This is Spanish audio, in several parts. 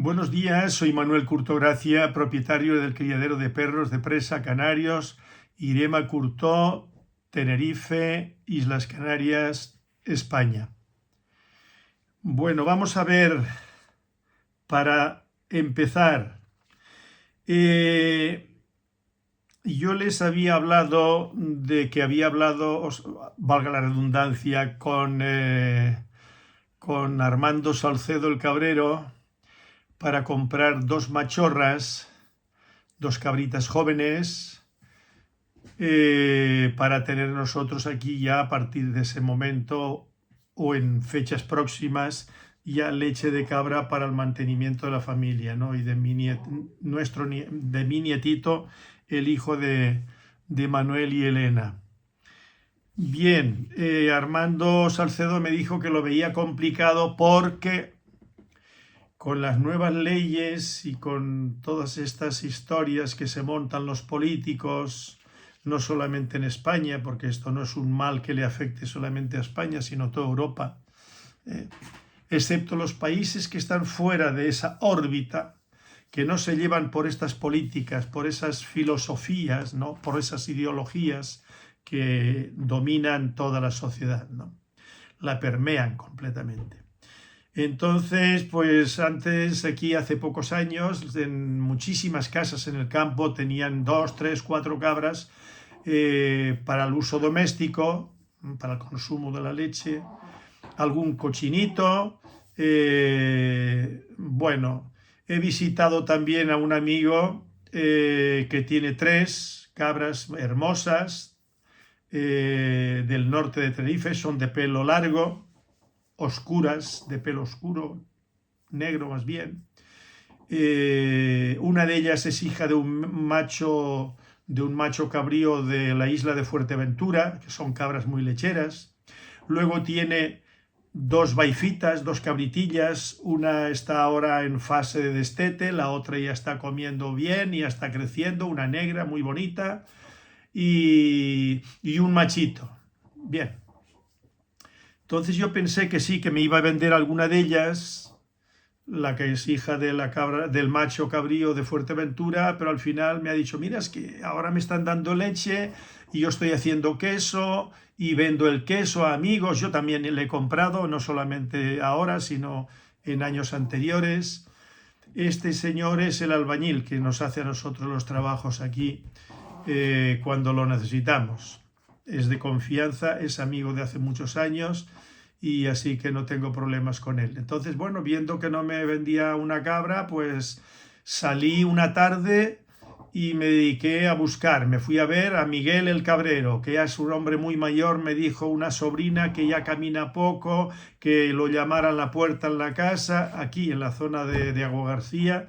Buenos días, soy Manuel Curto Gracia, propietario del criadero de perros de presa Canarios, Irema Curtó, Tenerife, Islas Canarias, España. Bueno, vamos a ver, para empezar, eh, yo les había hablado de que había hablado, valga la redundancia, con Armando Salcedo el Cabrero para comprar dos machorras, dos cabritas jóvenes, para tener nosotros aquí ya a partir de ese momento o en fechas próximas ya leche de cabra para el mantenimiento de la familia, ¿no? Y de mi nietito, el hijo de Manuel y Elena. Bien, Armando Salcedo me dijo que lo veía complicado porque con las nuevas leyes y con todas estas historias que se montan los políticos, no solamente en España, porque esto no es un mal que le afecte solamente a España, sino a toda Europa, excepto los países que están fuera de esa órbita, que no se llevan por estas políticas, por esas filosofías, ¿no? Por esas ideologías que dominan toda la sociedad, ¿no? La permean completamente. Entonces, pues antes, aquí hace pocos años, en muchísimas casas en el campo tenían 2, 3, 4 cabras para el uso doméstico, para el consumo de la leche, algún cochinito. Bueno, he visitado también a un amigo que tiene 3 cabras hermosas del norte de Tenerife, son de pelo largo, oscuras, de pelo oscuro, negro más bien. Una de ellas es hija de un macho cabrío de la isla de Fuerteventura, que son cabras muy lecheras. Luego tiene 2 vaifitas, 2 cabritillas, una está ahora en fase de destete, la otra ya está comiendo bien y ya está creciendo, una negra muy bonita y un machito. Bien. Entonces yo pensé que sí, que me iba a vender alguna de ellas, la que es hija de la cabra, del macho cabrío de Fuerteventura, pero al final me ha dicho, mira, es que ahora me están dando leche y yo estoy haciendo queso y vendo el queso a amigos. Yo también le he comprado, no solamente ahora, sino en años anteriores. Este señor es el albañil que nos hace a nosotros los trabajos aquí cuando lo necesitamos. Es de confianza, es amigo de hace muchos años y así que no tengo problemas con él. Entonces, bueno, viendo que no me vendía una cabra, pues salí una tarde y me dediqué a buscar. Me fui a ver a Miguel el Cabrero, que ya es un hombre muy mayor. Me dijo una sobrina que ya camina poco, que lo llamara a la puerta en la casa, aquí en la zona de Agua García,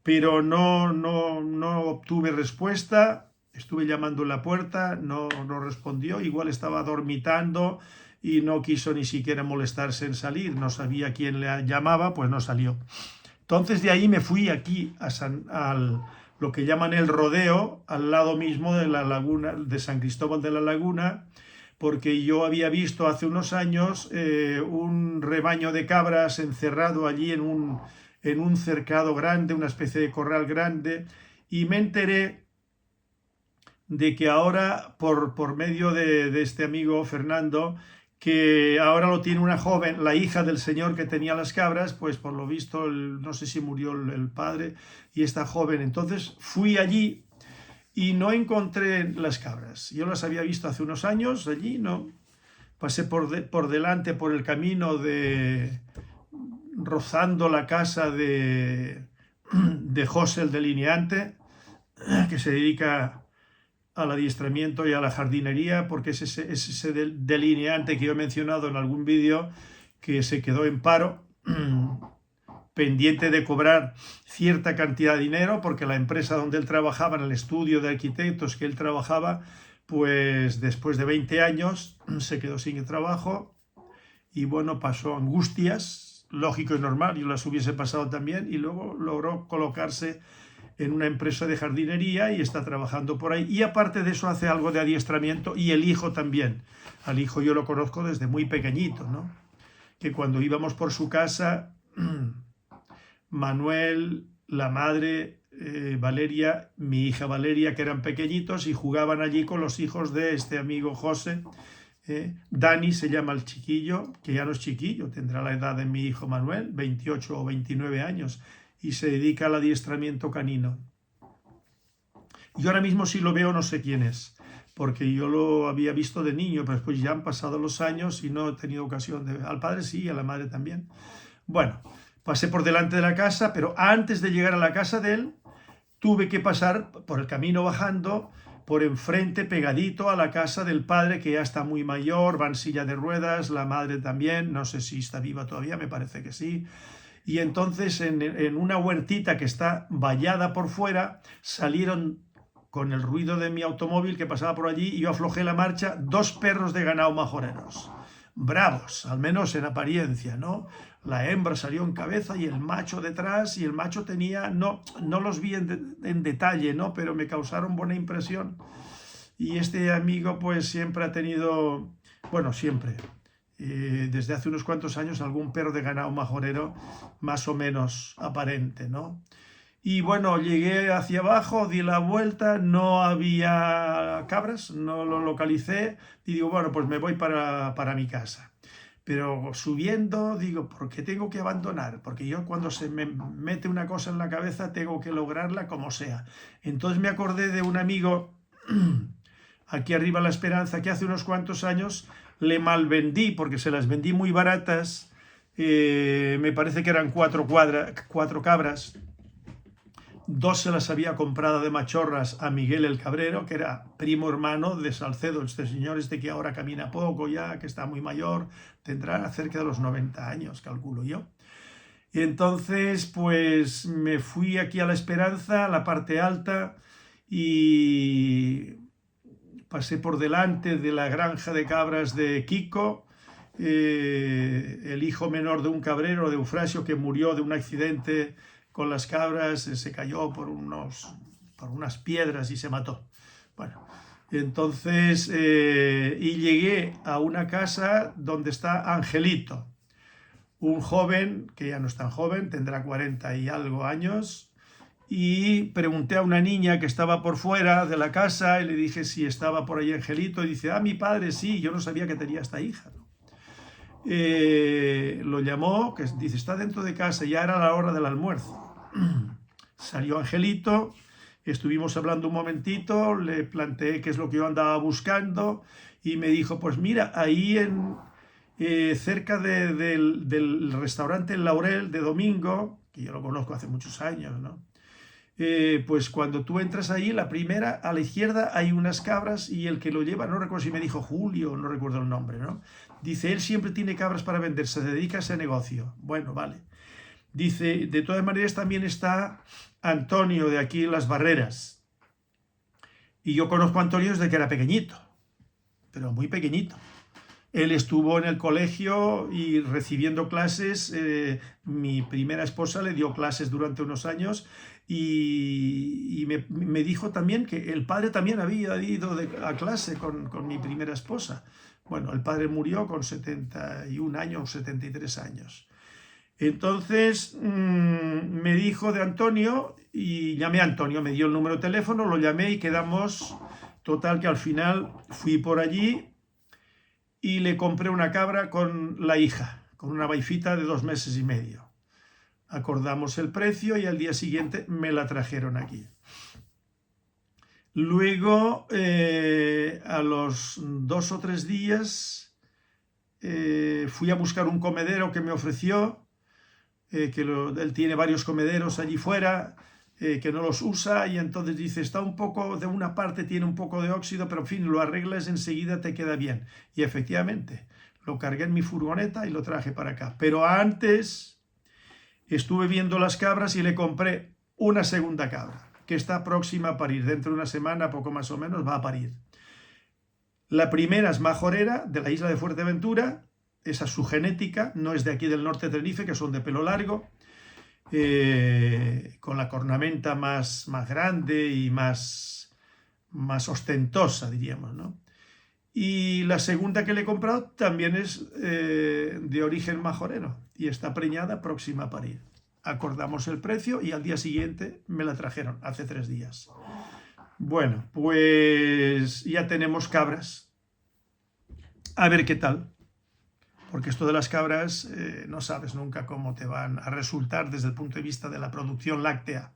pero no obtuve respuesta. Estuve llamando en la puerta, no respondió, igual estaba dormitando y no quiso ni siquiera molestarse en salir, no sabía quién le llamaba, pues no salió. Entonces de ahí me fui aquí a lo que llaman el Rodeo, al lado mismo de la laguna de San Cristóbal de la Laguna, porque yo había visto hace unos años un rebaño de cabras encerrado allí en un cercado grande, una especie de corral grande, y me enteré de que ahora, por medio de este amigo Fernando, que ahora lo tiene una joven, la hija del señor que tenía las cabras, pues por lo visto, no sé si murió el padre, y esta joven. Entonces fui allí y no encontré las cabras. Yo las había visto hace unos años allí, ¿no? Pasé por delante, por el camino rozando la casa de José el delineante, que se dedica al adiestramiento y a la jardinería, porque es ese delineante que yo he mencionado en algún vídeo que se quedó en paro, pendiente de cobrar cierta cantidad de dinero, porque la empresa donde él trabajaba, en el estudio de arquitectos que él trabajaba, pues después de 20 años se quedó sin trabajo y bueno, pasó angustias, lógico y normal, yo las hubiese pasado también, y luego logró colocarse en una empresa de jardinería y está trabajando por ahí. Y aparte de eso hace algo de adiestramiento, y el hijo también. Al hijo yo lo conozco desde muy pequeñito, ¿no? Que cuando íbamos por su casa Manuel, la madre, Valeria, mi hija Valeria, que eran pequeñitos y jugaban allí con los hijos de este amigo José. Dani se llama el chiquillo, que ya no es chiquillo, tendrá la edad de mi hijo Manuel, 28 o 29 años, y se dedica al adiestramiento canino. Yo ahora mismo si lo veo no sé quién es, porque yo lo había visto de niño, pero después ya han pasado los años y no he tenido ocasión de ver. Al padre sí, a la madre también. Bueno, pasé por delante de la casa, pero antes de llegar a la casa de él, tuve que pasar por el camino bajando, por enfrente, pegadito a la casa del padre, que ya está muy mayor, va en silla de ruedas, la madre también, no sé si está viva todavía, me parece que sí. Y entonces en una huertita que está vallada por fuera, salieron con el ruido de mi automóvil que pasaba por allí y yo aflojé la marcha, 2 perros de ganado majoreros. Bravos, al menos en apariencia, ¿no? La hembra salió en cabeza y el macho detrás, y el macho tenía, no los vi en detalle, ¿no? Pero me causaron buena impresión. Y este amigo pues siempre ha tenido, bueno, siempre, desde hace unos cuantos años, algún perro de ganado majorero más o menos aparente, ¿no? Y bueno, llegué hacia abajo, di la vuelta, no había cabras, no lo localicé y digo, bueno, pues me voy para mi casa. Pero subiendo, digo, ¿por qué tengo que abandonar? Porque yo cuando se me mete una cosa en la cabeza tengo que lograrla como sea. Entonces me acordé de un amigo aquí arriba La Esperanza, que hace unos cuantos años le malvendí, porque se las vendí muy baratas, me parece que eran 4 cabras. 2 se las había comprado de machorras a Miguel el Cabrero, que era primo hermano de Salcedo, este señor que ahora camina poco ya, que está muy mayor, tendrá cerca de los 90 años, calculo yo. Y entonces pues me fui aquí a La Esperanza, a la parte alta, y pasé por delante de la granja de cabras de Kiko, el hijo menor de un cabrero, de Eufrasio, que murió de un accidente con las cabras, se cayó por unas piedras y se mató. Bueno, entonces, y llegué a una casa donde está Angelito, un joven, que ya no es tan joven, tendrá 40 y algo años, y pregunté a una niña que estaba por fuera de la casa y le dije si estaba por ahí Angelito, y dice, mi padre sí, yo no sabía que tenía esta hija, ¿no? Lo llamó, que dice, está dentro de casa, ya era la hora del almuerzo. Salió Angelito, estuvimos hablando un momentito, le planteé qué es lo que yo andaba buscando y me dijo, pues mira, ahí cerca del restaurante El Laurel de Domingo, que yo lo conozco hace muchos años, ¿no? Pues cuando tú entras ahí, la primera, a la izquierda hay unas cabras y el que lo lleva, no recuerdo si me dijo Julio, no recuerdo el nombre, ¿no? Dice, él siempre tiene cabras para vender, se dedica a ese negocio. Bueno, vale. Dice, de todas maneras también está Antonio de aquí en Las Barreras. Y yo conozco a Antonio desde que era pequeñito, pero muy pequeñito. Él estuvo en el colegio y recibiendo clases. Mi primera esposa le dio clases durante unos años y me dijo también que el padre también había ido a clase con mi primera esposa. Bueno, el padre murió con 71 años, 73 años. Entonces me dijo de Antonio y llamé a Antonio, me dio el número de teléfono, lo llamé y quedamos. Total que al final fui por allí y le compré una cabra con la hija, con una vaifita de 2 meses y medio. Acordamos el precio y al día siguiente me la trajeron aquí. Luego, a los 2 o 3 días, fui a buscar un comedero que me ofreció, él tiene varios comederos allí fuera, que no los usa, y entonces dice, está un poco, de una parte tiene un poco de óxido, pero en fin, lo arreglas enseguida, te queda bien. Y efectivamente, lo cargué en mi furgoneta y lo traje para acá. Pero antes estuve viendo las cabras y le compré una segunda cabra, que está próxima a parir. Dentro de una semana, poco más o menos, va a parir. La primera es majorera, de la isla de Fuerteventura. Esa es su genética, no es de aquí del norte de Tenerife, que son de pelo largo, con la cornamenta más grande y más ostentosa, diríamos, ¿no? Y la segunda que le he comprado también es de origen majorero y está preñada, próxima a parir. Acordamos el precio y al día siguiente me la trajeron, hace 3 días. Bueno, pues ya tenemos cabras. A ver qué tal. Porque esto de las cabras no sabes nunca cómo te van a resultar desde el punto de vista de la producción láctea.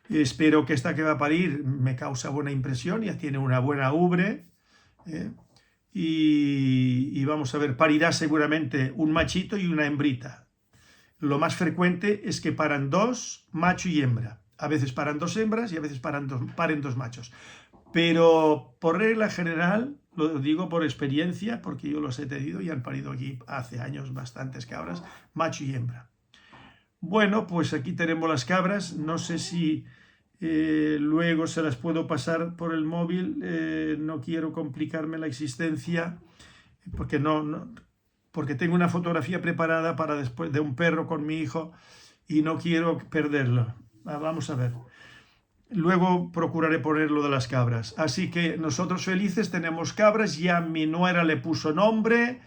Espero que esta que va a parir me causa buena impresión, ya tiene una buena ubre. Y vamos a ver, parirá seguramente un machito y una hembrita. Lo más frecuente es que paran 2, macho y hembra. A veces paran 2 hembras y a veces paren 2 machos. Pero por regla general, lo digo por experiencia, porque yo los he tenido y han parido aquí hace años bastantes cabras, macho y hembra. Bueno, pues aquí tenemos las cabras. No sé si luego se las puedo pasar por el móvil. No quiero complicarme la existencia, porque porque tengo una fotografía preparada para después de un perro con mi hijo y no quiero perderlo. Vamos a ver. Luego procuraré poner lo de las cabras. Así que nosotros felices tenemos cabras. Ya mi nuera le puso nombre.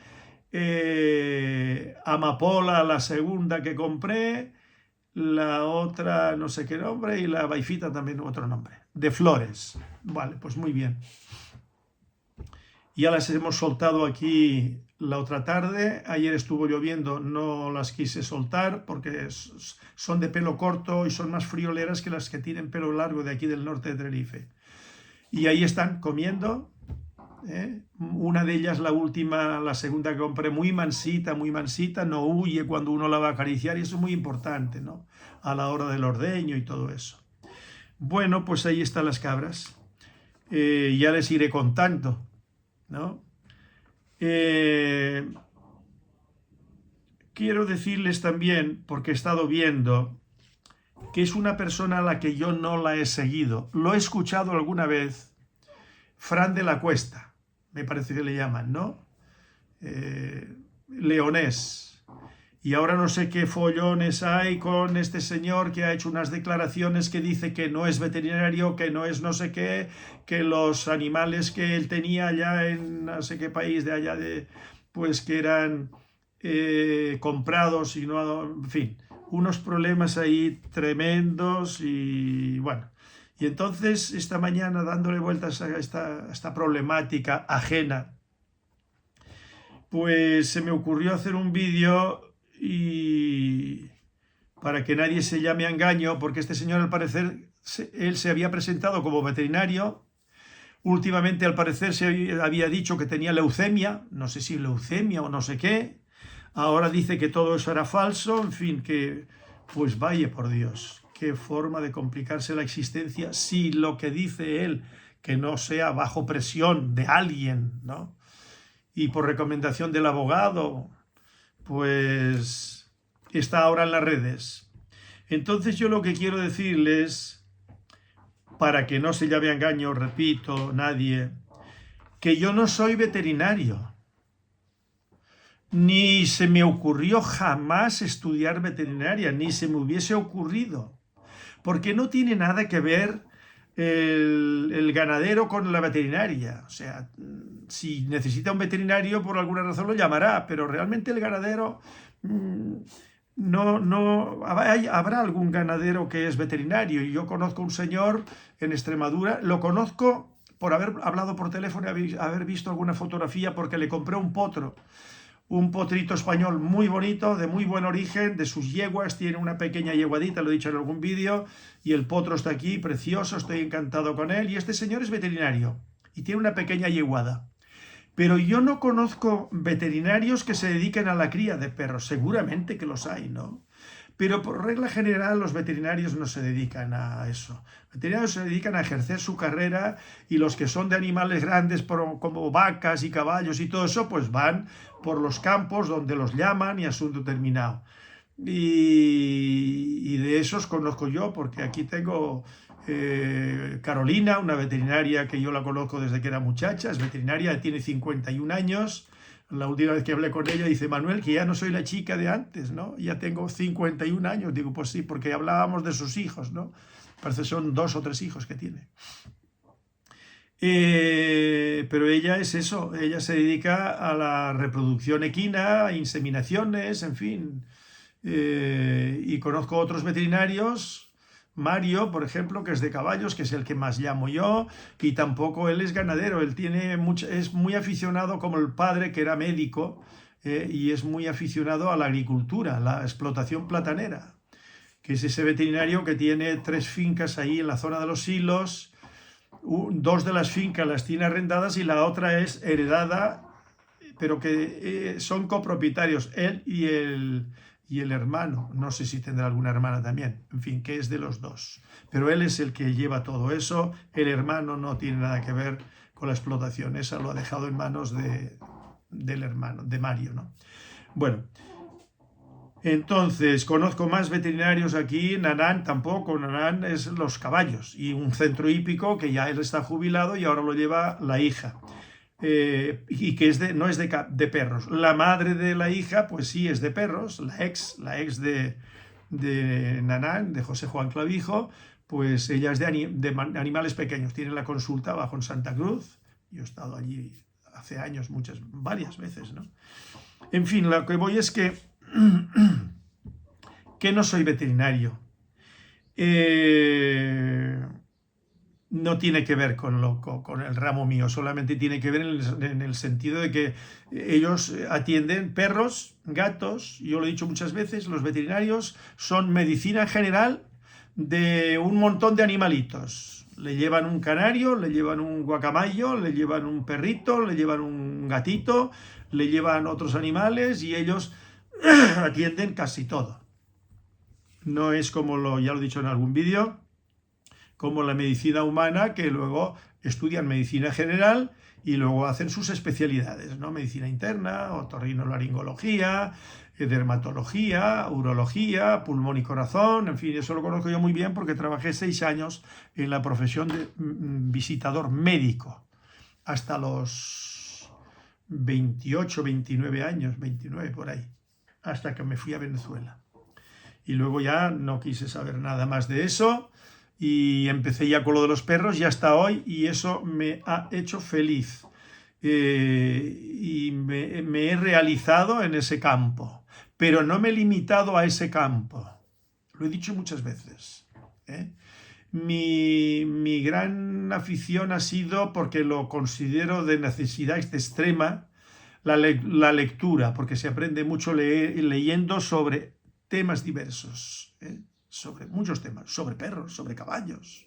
Amapola, la segunda que compré. La otra no sé qué nombre. Y la Baifita también otro nombre. De flores. Vale, pues muy bien. Ya las hemos soltado aquí la otra tarde. Ayer estuvo lloviendo, no las quise soltar porque son de pelo corto y son más frioleras que las que tienen pelo largo de aquí del norte de Tenerife. Y ahí están comiendo. Una de ellas, la última, la segunda que compré, muy mansita, no huye cuando uno la va a acariciar y eso es muy importante, ¿no? A la hora del ordeño y todo eso. Bueno, pues ahí están las cabras. Ya les iré contando, ¿no? Quiero decirles también, porque he estado viendo, que es una persona a la que yo no la he seguido. Lo he escuchado alguna vez, Fran de la Cuesta, me parece que le llaman, ¿no? Leonés. Y ahora no sé qué follones hay con este señor que ha hecho unas declaraciones que dice que no es veterinario, que no es no sé qué, que los animales que él tenía allá en no sé qué país de allá, pues que eran comprados y no, en fin, unos problemas ahí tremendos y bueno. Y entonces esta mañana dándole vueltas a esta problemática ajena, pues se me ocurrió hacer un vídeo y para que nadie se llame a engaño, porque este señor al parecer, él se había presentado como veterinario, últimamente al parecer se había dicho que tenía leucemia, no sé si leucemia o no sé qué, ahora dice que todo eso era falso, en fin, que pues vaya por Dios, qué forma de complicarse la existencia si lo que dice él, que no sea bajo presión de alguien, ¿no? Y por recomendación del abogado, pues está ahora en las redes. Entonces yo lo que quiero decirles, para que no se llame a engaño, repito, nadie, que yo no soy veterinario. Ni se me ocurrió jamás estudiar veterinaria, ni se me hubiese ocurrido. Porque no tiene nada que ver el ganadero con la veterinaria. O sea, si necesita un veterinario, por alguna razón lo llamará, pero realmente el ganadero no habrá algún ganadero que es veterinario. Y yo conozco un señor en Extremadura, lo conozco por haber hablado por teléfono y haber visto alguna fotografía porque le compré un potro. Un potrito español muy bonito, de muy buen origen, de sus yeguas, tiene una pequeña yeguadita, lo he dicho en algún vídeo, y el potro está aquí, precioso, estoy encantado con él, y este señor es veterinario, y tiene una pequeña yeguada. Pero yo no conozco veterinarios que se dediquen a la cría de perros, seguramente que los hay, ¿no? Pero por regla general los veterinarios no se dedican a eso. Los veterinarios se dedican a ejercer su carrera y los que son de animales grandes como vacas y caballos y todo eso, pues van por los campos donde los llaman y asunto terminado. Y de esos conozco yo porque aquí tengo Carolina, una veterinaria que yo la conozco desde que era muchacha, es veterinaria, tiene 51 años. La última vez que hablé con ella dice, Manuel, que ya no soy la chica de antes, ¿no? Ya tengo 51 años. Digo, pues sí, porque hablábamos de sus hijos, ¿no? Parece que son 2 o 3 hijos que tiene. Pero ella es eso, ella se dedica a la reproducción equina, a inseminaciones, en fin. Y conozco otros veterinarios, Mario, por ejemplo, que es de caballos, que es el que más llamo yo, y tampoco él es ganadero, él es muy aficionado como el padre, que era médico, y es muy aficionado a la agricultura, la explotación platanera, que es ese veterinario que tiene 3 fincas ahí en la zona de los Silos. 2 de las fincas las tiene arrendadas y la otra es heredada, pero que son copropietarios, él y el hermano. No sé si tendrá alguna hermana también, en fin, que es de los dos. Pero él es el que lleva todo eso, el hermano no tiene nada que ver con la explotación, esa lo ha dejado en manos del hermano, de Mario, ¿no? Bueno, entonces, conozco más veterinarios aquí. Nanán tampoco, Nanán es los caballos y un centro hípico que ya él está jubilado y ahora lo lleva la hija. Y que no es de perros. La madre de la hija, pues sí, es de perros, la ex de Nanán, de José Juan Clavijo, pues ella es de animales pequeños. Tiene la consulta abajo en Santa Cruz. Yo he estado allí hace años, varias veces, ¿no? En fin, lo que voy es que no soy veterinario. No tiene que ver con el ramo mío, solamente tiene que ver en el sentido de que ellos atienden perros, gatos. Yo lo he dicho muchas veces, los veterinarios son medicina general de un montón de animalitos. Le llevan un canario, le llevan un guacamayo, le llevan un perrito, le llevan un gatito, le llevan otros animales y ellos atienden casi todo. No es como ya lo he dicho en algún vídeo, como la medicina humana, que luego estudian medicina general y luego hacen sus especialidades, ¿no? Medicina interna, otorrinolaringología, dermatología, urología, pulmón y corazón, en fin, eso lo conozco yo muy bien porque trabajé 6 años en la profesión de visitador médico, hasta los 28, 29 años, 29 por ahí, hasta que me fui a Venezuela. Y luego ya no quise saber nada más de eso y empecé ya con lo de los perros y hasta hoy, y eso me ha hecho feliz. Y me he realizado en ese campo, pero no me he limitado a ese campo. Lo he dicho muchas veces, ¿eh? Mi gran afición ha sido, porque lo considero de necesidad extrema, la lectura, porque se aprende mucho leyendo sobre temas diversos, sobre muchos temas, sobre perros, sobre caballos,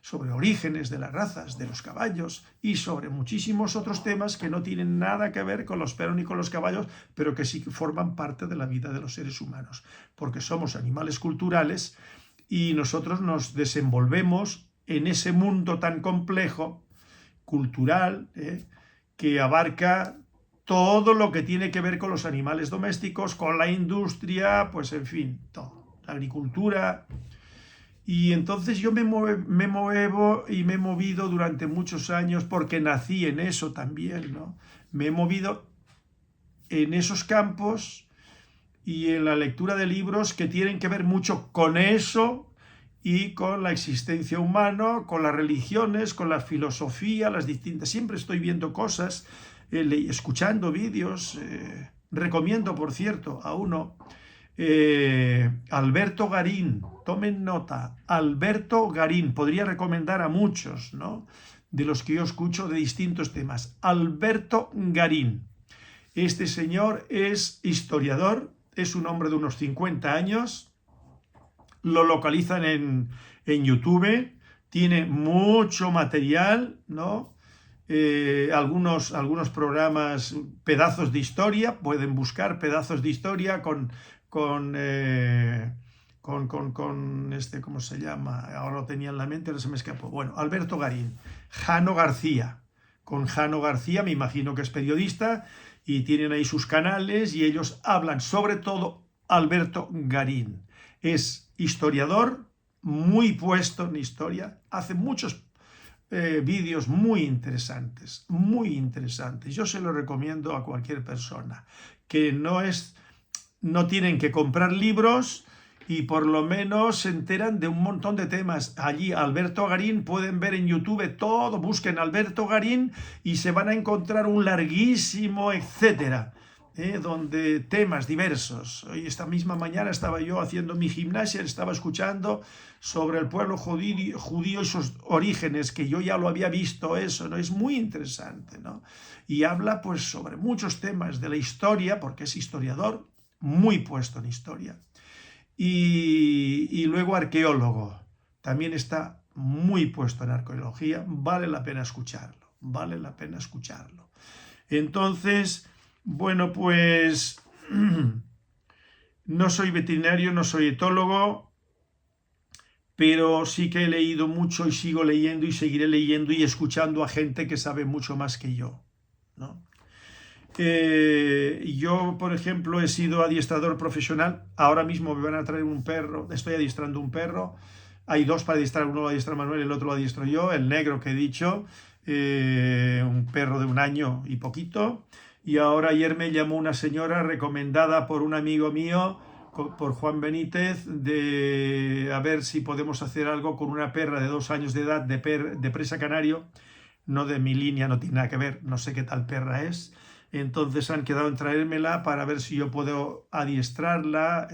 sobre orígenes de las razas, de los caballos y sobre muchísimos otros temas que no tienen nada que ver con los perros ni con los caballos, pero que sí forman parte de la vida de los seres humanos, porque somos animales culturales y nosotros nos desenvolvemos en ese mundo tan complejo, cultural, que abarca todo lo que tiene que ver con los animales domésticos, con la industria, pues en fin, todo, la agricultura. Y entonces yo me muevo y me he movido durante muchos años, porque nací en eso también, ¿no? Me he movido en esos campos y en la lectura de libros que tienen que ver mucho con eso y con la existencia humana, con las religiones, con la filosofía, las distintas. Siempre estoy viendo cosas, escuchando vídeos. Recomiendo, por cierto, a uno, Alberto Garín, tomen nota, Alberto Garín, podría recomendar a muchos, ¿no?, de los que yo escucho de distintos temas. Alberto Garín. Este señor es historiador, es un hombre de unos 50 años, lo localizan en YouTube, tiene mucho material, ¿no? Algunos programas, pedazos de historia, pueden buscar pedazos de historia con ¿cómo se llama? Ahora lo tenía en la mente, ahora se me escapó. Bueno, Alberto Garín, Jano García. Con Jano García, me imagino que es periodista, y tienen ahí sus canales y ellos hablan, sobre todo Alberto Garín. Es historiador, muy puesto en historia, hace muchos vídeos muy interesantes, muy interesantes. Yo se lo recomiendo a cualquier persona, que no tienen que comprar libros y por lo menos se enteran de un montón de temas. Allí Alberto Garín, pueden ver en YouTube todo, busquen Alberto Garín y se van a encontrar un larguísimo etcétera donde temas diversos. Hoy, esta misma mañana, estaba yo haciendo mi gimnasia, estaba escuchando sobre el pueblo judío y sus orígenes, que yo ya lo había visto eso, ¿no? Es muy interesante, ¿no? Y habla pues sobre muchos temas de la historia, porque es historiador, muy puesto en historia. Y luego arqueólogo, también está muy puesto en arqueología, vale la pena escucharlo, vale la pena escucharlo. Entonces, bueno, pues no soy veterinario, no soy etólogo, pero sí que he leído mucho y sigo leyendo y seguiré leyendo y escuchando a gente que sabe mucho más que yo, ¿no? Yo, por ejemplo, he sido adiestrador profesional. Ahora mismo me van a traer un perro, estoy adiestrando un perro. Hay dos para adiestrar, uno lo adiestra Manuel, el otro lo adiestro yo, el negro que he dicho, un perro de 1 año y poquito. Y ahora ayer me llamó una señora recomendada por un amigo mío, por Juan Benítez, de a ver si podemos hacer algo con una perra de 2 años de edad de presa canario, no de mi línea, no tiene nada que ver, no sé qué tal perra es. Entonces han quedado en traérmela para ver si yo puedo adiestrarla,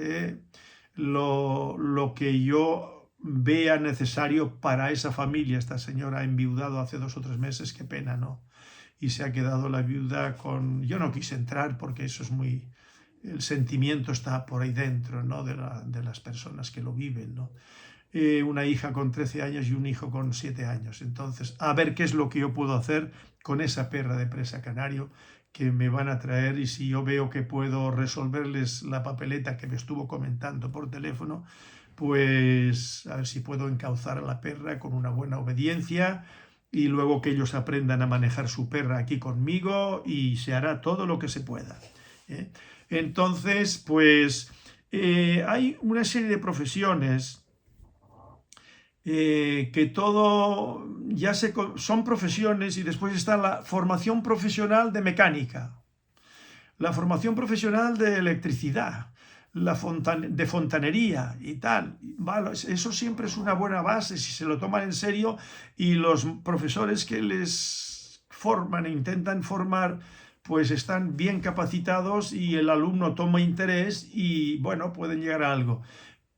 lo que yo vea necesario para esa familia. Esta señora ha enviudado hace 2 o 3 meses, qué pena, ¿no? Y se ha quedado la viuda con... Yo no quise entrar porque eso es muy... El sentimiento está por ahí dentro, ¿no? De las personas que lo viven, ¿no? Una hija con 13 años y un hijo con 7 años. Entonces, a ver qué es lo que yo puedo hacer con esa perra de presa canario que me van a traer, y si yo veo que puedo resolverles la papeleta que me estuvo comentando por teléfono, pues a ver si puedo encauzar a la perra con una buena obediencia y luego que ellos aprendan a manejar su perra aquí conmigo y se hará todo lo que se pueda, ¿eh? Entonces, pues hay una serie de profesiones que todo ya son profesiones, y después está la formación profesional de mecánica, la formación profesional de electricidad, de fontanería y tal. Vale, eso siempre es una buena base si se lo toman en serio, y los profesores que les forman e intentan formar pues están bien capacitados y el alumno toma interés y bueno, pueden llegar a algo.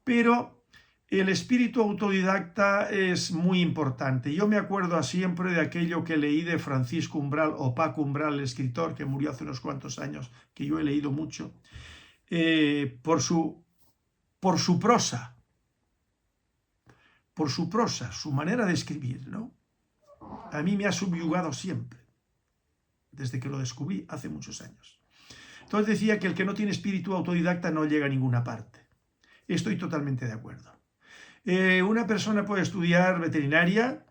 Pero el espíritu autodidacta es muy importante. Yo me acuerdo siempre de aquello que leí de Francisco Umbral, o Paco Umbral, el escritor que murió hace unos cuantos años, que yo he leído mucho, por su prosa, su manera de escribir, ¿no? A mí me ha subyugado siempre, desde que lo descubrí hace muchos años. Entonces decía que el que no tiene espíritu autodidacta no llega a ninguna parte. Estoy totalmente de acuerdo. Una persona puede estudiar veterinaria,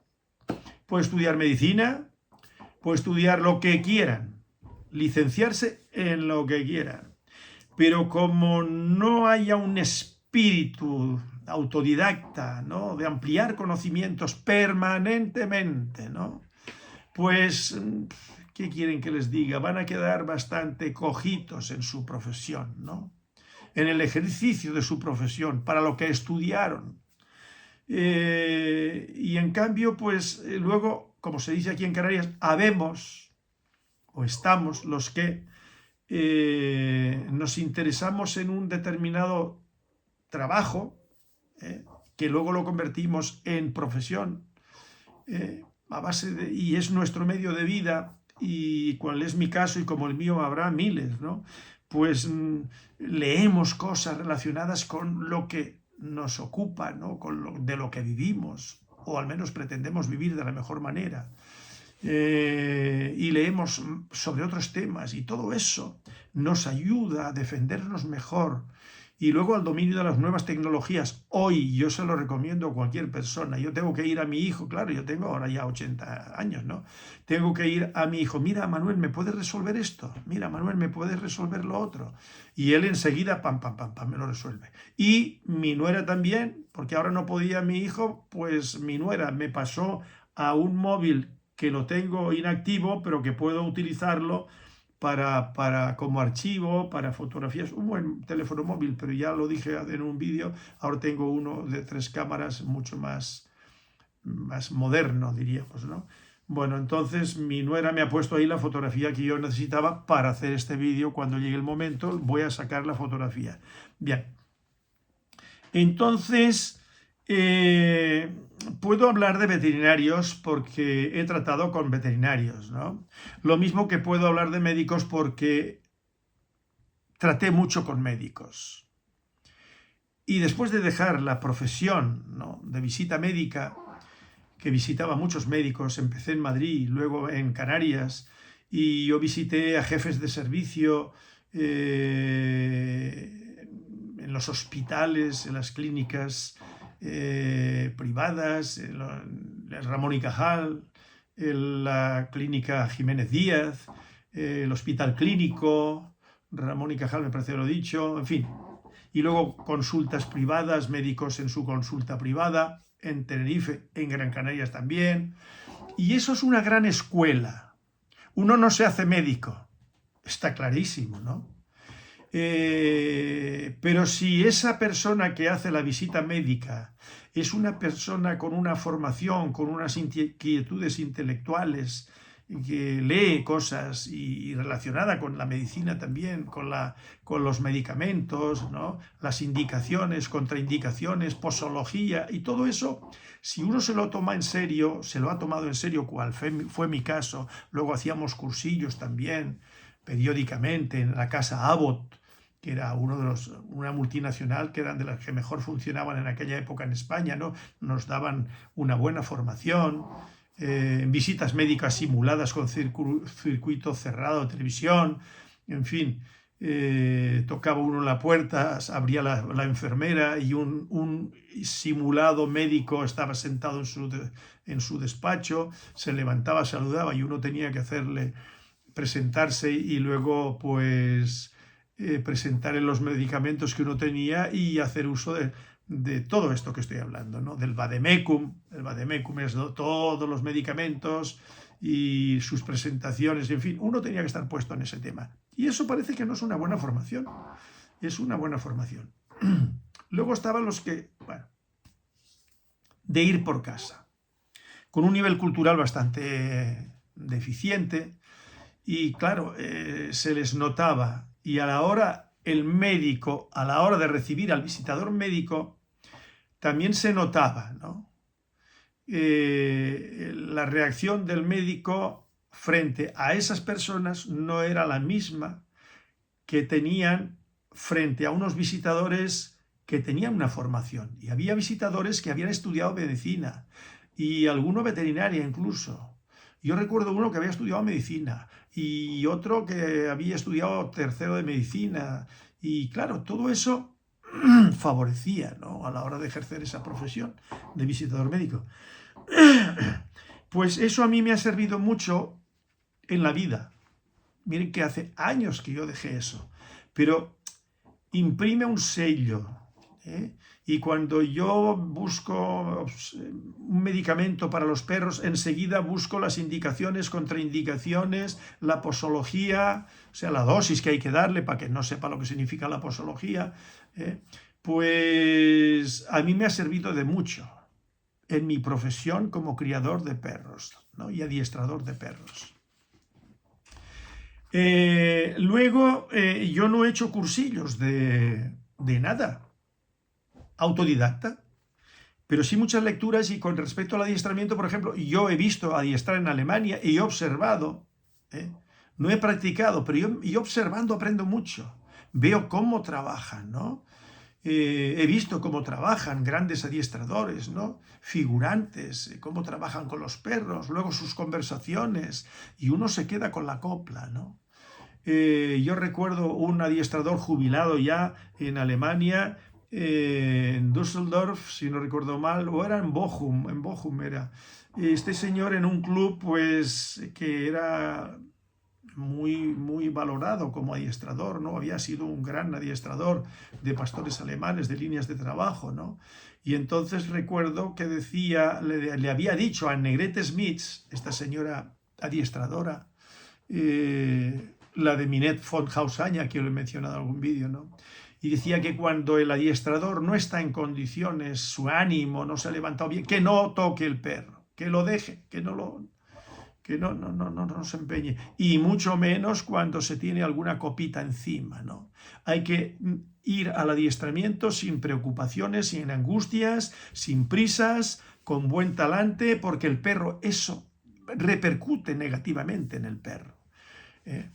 puede estudiar medicina, puede estudiar lo que quieran, licenciarse en lo que quieran, pero como no haya un espíritu autodidacta, ¿no?, de ampliar conocimientos permanentemente, ¿no?, pues, ¿qué quieren que les diga? Van a quedar bastante cojitos en su profesión, ¿no?, en el ejercicio de su profesión, para lo que estudiaron. Y en cambio, pues luego, como se dice aquí en Canarias, habemos o estamos los que nos interesamos en un determinado trabajo, que luego lo convertimos en profesión, a base y es nuestro medio de vida, y cuál es mi caso y como el mío habrá miles, ¿no? Pues leemos cosas relacionadas con lo que nos ocupa, ¿no?, de lo que vivimos, o al menos pretendemos vivir de la mejor manera. Y leemos sobre otros temas, y todo eso nos ayuda a defendernos mejor, y luego al dominio de las nuevas tecnologías. Hoy yo se lo recomiendo a cualquier persona. Yo tengo que ir a mi hijo, claro, yo tengo ahora ya 80 años, ¿no? Tengo que ir a mi hijo: mira, Manuel, ¿me puedes resolver esto? Mira, Manuel, ¿me puedes resolver lo otro? Y él enseguida, pam, pam, pam, pam, me lo resuelve. Y mi nuera también, porque ahora no podía mi hijo, pues mi nuera me pasó a un móvil que lo tengo inactivo, pero que puedo utilizarlo como archivo, para fotografías, un buen teléfono móvil, pero ya lo dije en un vídeo, ahora tengo uno de 3 cámaras, mucho más moderno, diríamos, ¿no? Bueno, entonces mi nuera me ha puesto ahí la fotografía que yo necesitaba para hacer este vídeo. Cuando llegue el momento voy a sacar la fotografía. Bien, entonces puedo hablar de veterinarios porque he tratado con veterinarios, ¿no? Lo mismo que puedo hablar de médicos porque traté mucho con médicos. Y después de dejar la profesión, ¿no?, de visita médica, que visitaba muchos médicos, empecé en Madrid, luego en Canarias, y yo visité a jefes de servicio en los hospitales, en las clínicas privadas, en Ramón y Cajal, en la clínica Jiménez Díaz, el Hospital Clínico, Ramón y Cajal me parece que lo he dicho, en fin. Y luego consultas privadas, médicos en su consulta privada, en Tenerife, en Gran Canarias también. Y eso es una gran escuela. Uno no se hace médico, está clarísimo, ¿no? Pero si esa persona que hace la visita médica es una persona con una formación, con unas inquietudes intelectuales, que lee cosas y relacionada con la medicina también, con los medicamentos, ¿no?, las indicaciones, contraindicaciones, posología y todo eso, si uno se lo toma en serio, se lo ha tomado en serio, cual fue mi caso, luego hacíamos cursillos también, periódicamente, en la Casa Abbott, que era una multinacional que eran de las que mejor funcionaban en aquella época en España, ¿no? Nos daban una buena formación, visitas médicas simuladas con circuito cerrado de televisión, en fin, tocaba uno en la puerta, abría la enfermera y un simulado médico estaba sentado en su despacho, se levantaba, saludaba y uno tenía que presentarse y luego pues presentar en los medicamentos que uno tenía y hacer uso de todo esto que estoy hablando, ¿no? Del vademecum. El vademecum es todos los medicamentos y sus presentaciones, en fin, uno tenía que estar puesto en ese tema. Y eso parece que no es una buena formación, es una buena formación. Luego estaban los que, bueno, de ir por casa, con un nivel cultural bastante deficiente y claro, se les notaba. Y a la hora, el médico, a la hora de recibir al visitador médico, también se notaba, ¿no? La reacción del médico frente a esas personas no era la misma que tenían frente a unos visitadores que tenían una formación. Y había visitadores que habían estudiado medicina y alguno veterinaria incluso. Yo recuerdo uno que había estudiado medicina y otro que había estudiado tercero de medicina. Y claro, todo eso favorecía, ¿no?, a la hora de ejercer esa profesión de visitador médico. Pues eso a mí me ha servido mucho en la vida. Miren que hace años que yo dejé eso, pero imprime un sello, ¿eh? Y cuando yo busco un medicamento para los perros, enseguida busco las indicaciones, contraindicaciones, la posología, o sea, la dosis que hay que darle para que no sepa lo que significa la posología, pues a mí me ha servido de mucho en mi profesión como criador de perros, ¿no?, y adiestrador de perros. Luego, yo no he hecho cursillos de nada, autodidacta, pero sí muchas lecturas. Y con respecto al adiestramiento, por ejemplo, yo he visto adiestrar en Alemania y he observado, no he practicado, pero yo observando aprendo mucho, veo cómo trabajan, ¿no? He visto cómo trabajan grandes adiestradores, ¿no?, figurantes, cómo trabajan con los perros, luego sus conversaciones, y uno se queda con la copla, ¿no? Yo recuerdo un adiestrador jubilado ya en Alemania, en Düsseldorf, si no recuerdo mal, o era en Bochum era. Este señor en un club, pues, que era muy valorado como adiestrador, ¿no? Había sido un gran adiestrador de pastores alemanes, de líneas de trabajo, ¿no? Y entonces recuerdo que le había dicho a Negrete Smits, esta señora adiestradora, la de Minette von Hausaña, que lo he mencionado en algún vídeo, ¿no? Y decía que cuando el adiestrador no está en condiciones, su ánimo no se ha levantado bien, que no toque el perro, que lo deje, que no lo... que no se empeñe. Y mucho menos cuando se tiene alguna copita encima, ¿no? Hay que ir al adiestramiento sin preocupaciones, sin angustias, sin prisas, con buen talante, porque el perro, eso repercute negativamente en el perro. ¿eh?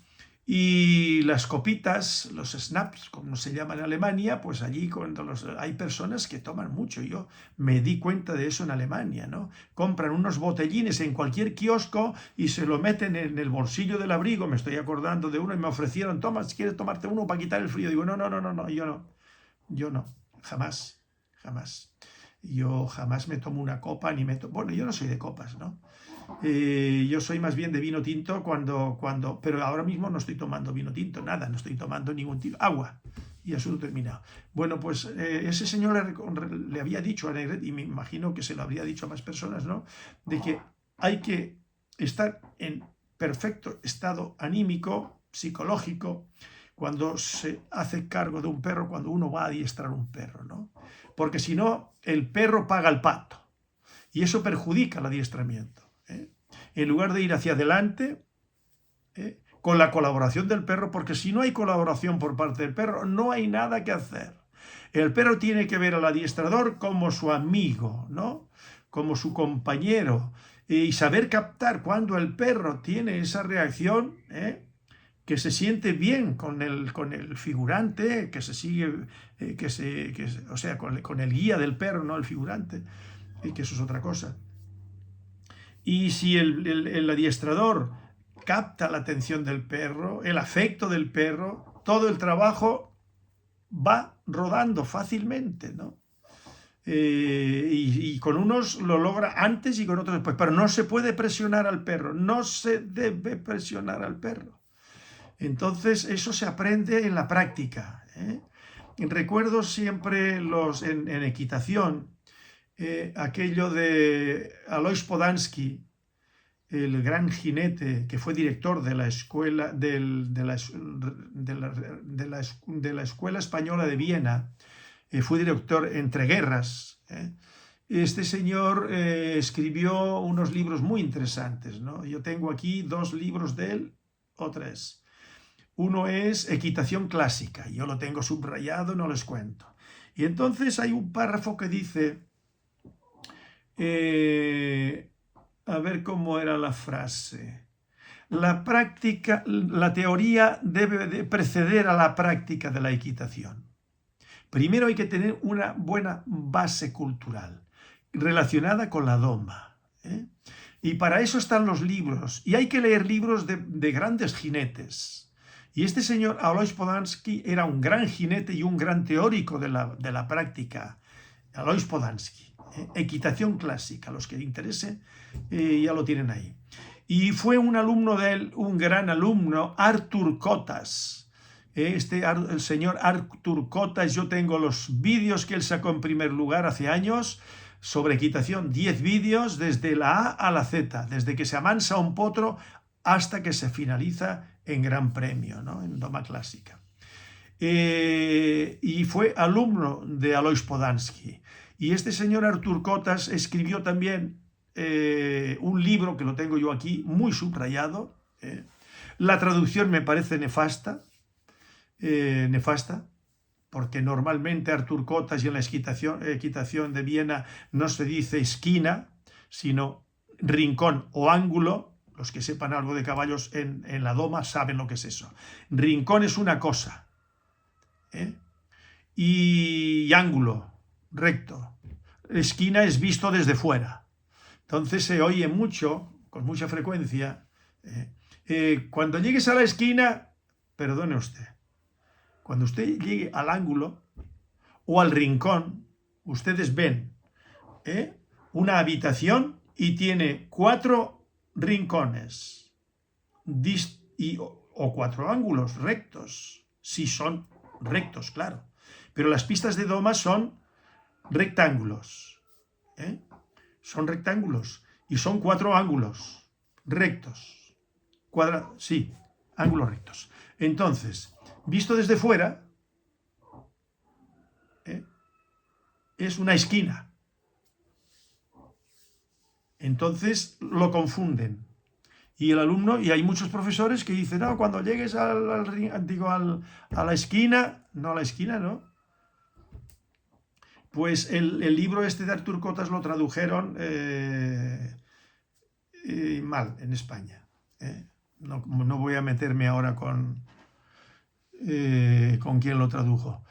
Y las copitas, los snaps, como se llaman en Alemania, pues allí cuando hay personas que toman mucho. Yo me di cuenta de eso en Alemania, ¿no? Compran unos botellines en cualquier kiosco y se lo meten en el bolsillo del abrigo. Me estoy acordando de uno y me ofrecieron, toma, si quieres tomarte uno para quitar el frío. Digo, no, yo no, jamás, jamás. Yo jamás me tomo una copa, ni me tomo... Bueno, yo no soy de copas, ¿no? Yo soy más bien de vino tinto pero ahora mismo no estoy tomando vino tinto, nada, no estoy tomando ningún tipo, agua, y asunto terminado. Bueno, pues ese señor le había dicho a Negret, y me imagino que se lo habría dicho a más personas, ¿no? De que hay que estar en perfecto estado anímico, psicológico, cuando se hace cargo de un perro, cuando uno va a adiestrar un perro, ¿no? Porque si no, el perro paga el pato, y eso perjudica el adiestramiento. En lugar de ir hacia adelante, con la colaboración del perro, porque si no hay colaboración por parte del perro, no hay nada que hacer. El perro tiene que ver al adiestrador como su amigo, ¿no? Como su compañero, y saber captar cuando el perro tiene esa reacción, que se siente bien con el figurante, que se sigue, o sea, con el guía del perro, no el figurante, que eso es otra cosa. Y si el adiestrador capta la atención del perro, el afecto del perro, todo el trabajo va rodando fácilmente, ¿no? Y con unos lo logra antes y con otros después, pero no se puede presionar al perro, no se debe presionar al perro. Entonces eso se aprende en la práctica. Recuerdo siempre en equitación, aquello de Alois Podansky, el gran jinete que fue director de la escuela de la Escuela Española de Viena, fue director entre guerras. Este señor escribió unos libros muy interesantes, ¿no? Yo tengo aquí 2 libros de él, o 3. Uno es Equitación Clásica, yo lo tengo subrayado, no les cuento. Y entonces hay un párrafo que dice, a ver cómo era la frase. La teoría debe de preceder a la práctica de la equitación. Primero hay que tener una buena base cultural relacionada con la doma. Y para eso están los libros. Y hay que leer libros de grandes jinetes. Y este señor Alois Podansky era un gran jinete y un gran teórico de la práctica. Alois Podansky. Equitación clásica, los que interese, ya lo tienen ahí. Y fue un alumno de él, un gran alumno, Artur Cotas. El señor Artur Cotas, yo tengo los vídeos que él sacó en primer lugar hace años sobre equitación, 10 vídeos desde la A a la Z, desde que se amansa un potro hasta que se finaliza en Gran Premio, ¿no? En doma clásica. Y fue alumno de Alois Podansky. Y este señor Artur Cotas escribió también un libro, que lo tengo yo aquí, muy subrayado. La traducción me parece nefasta, porque normalmente Artur Cotas y en la equitación de Viena no se dice esquina, sino rincón o ángulo. Los que sepan algo de caballos en la doma saben lo que es eso. Rincón es una cosa, y ángulo, recto. Esquina es visto desde fuera. Entonces se oye mucho, con mucha frecuencia, cuando llegues a la esquina, perdone usted, cuando usted llegue al ángulo o al rincón, ustedes ven una habitación y tiene 4 rincones o 4 ángulos rectos, si son rectos, claro. Pero las pistas de doma son rectángulos. Son rectángulos y son 4 ángulos rectos. Sí, ángulos rectos. Entonces, visto desde fuera, es una esquina. Entonces lo confunden. Y el alumno, y hay muchos profesores que dicen, no, cuando llegues a la esquina, no a la esquina, ¿no? Pues el libro este de Artur Cotas lo tradujeron mal en España. No voy a meterme ahora con quién lo tradujo.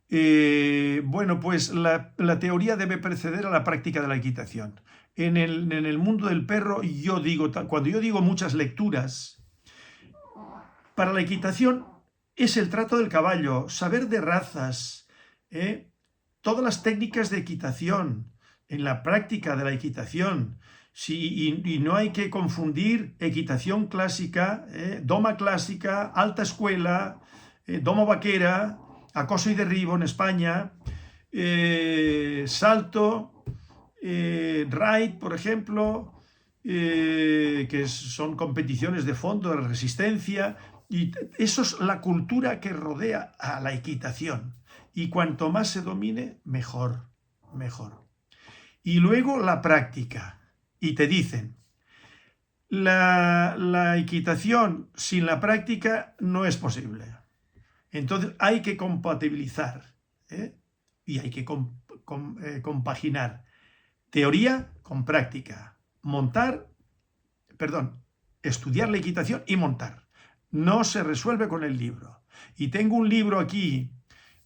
Bueno, pues la teoría debe preceder a la práctica de la equitación. En el mundo del perro, cuando yo digo muchas lecturas, para la equitación es el trato del caballo, saber de razas, todas las técnicas de equitación, en la práctica de la equitación. Y no hay que confundir equitación clásica, doma clásica, alta escuela, domo vaquera, acoso y derribo en España, salto, ride, por ejemplo, que son competiciones de fondo, de resistencia, y eso es la cultura que rodea a la equitación. Y cuanto más se domine, mejor, mejor. Y luego la práctica. Y te dicen, la equitación sin la práctica no es posible. Entonces hay que compatibilizar, y hay que compaginar teoría con práctica. Estudiar la equitación y montar. No se resuelve con el libro. Y tengo un libro aquí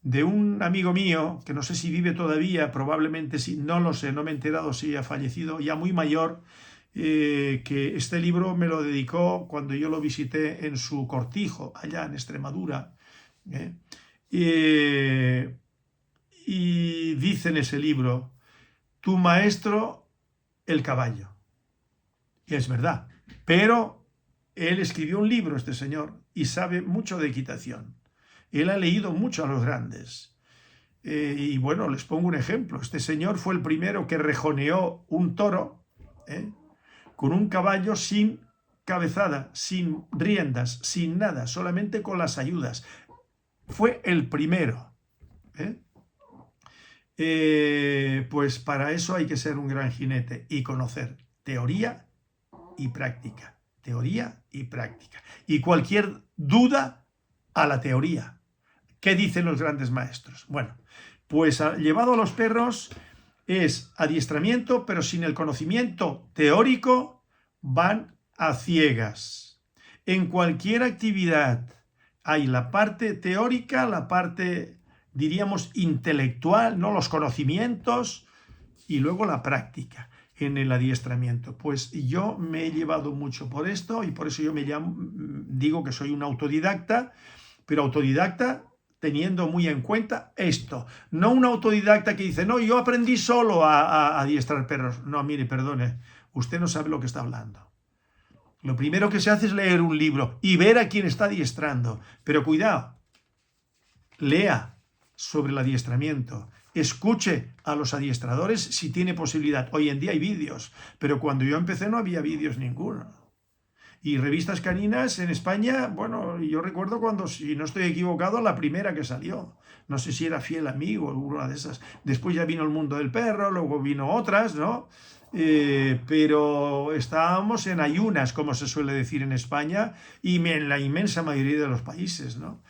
de un amigo mío, que no sé si vive todavía, probablemente sí, no lo sé, no me he enterado si ha fallecido, ya muy mayor, que este libro me lo dedicó cuando yo lo visité en su cortijo, allá en Extremadura. Y dice en ese libro, tu maestro, el caballo. Y es verdad, pero él escribió un libro, este señor, y sabe mucho de equitación. Él ha leído mucho a los grandes. Y bueno, les pongo un ejemplo. Este señor fue el primero que rejoneó un toro con un caballo sin cabezada, sin riendas, sin nada, solamente con las ayudas. Fue el primero. Pues para eso hay que ser un gran jinete y conocer teoría y práctica. Teoría y práctica. Y cualquier duda a la teoría. ¿Qué dicen los grandes maestros? Bueno, pues llevado a los perros es adiestramiento, pero sin el conocimiento teórico van a ciegas. En cualquier actividad hay la parte teórica, la parte, diríamos, intelectual, ¿no? Los conocimientos y luego la práctica en el adiestramiento. Pues yo me he llevado mucho por esto y por eso yo digo que soy un autodidacta, pero autodidacta teniendo muy en cuenta esto. No un autodidacta que dice, no, yo aprendí solo a adiestrar perros. No, mire, perdone, usted no sabe lo que está hablando. Lo primero que se hace es leer un libro y ver a quién está adiestrando. Pero cuidado, lea sobre el adiestramiento. Escuche a los adiestradores si tiene posibilidad. Hoy en día hay vídeos, pero cuando yo empecé no había vídeos ninguno. Y revistas caninas en España, bueno, yo recuerdo cuando, si no estoy equivocado, la primera que salió. No sé si era Fiel Amigo o alguna de esas. Después ya vino El Mundo del Perro, luego vino otras, ¿no? Pero estábamos en ayunas, como se suele decir en España, y en la inmensa mayoría de los países, ¿no?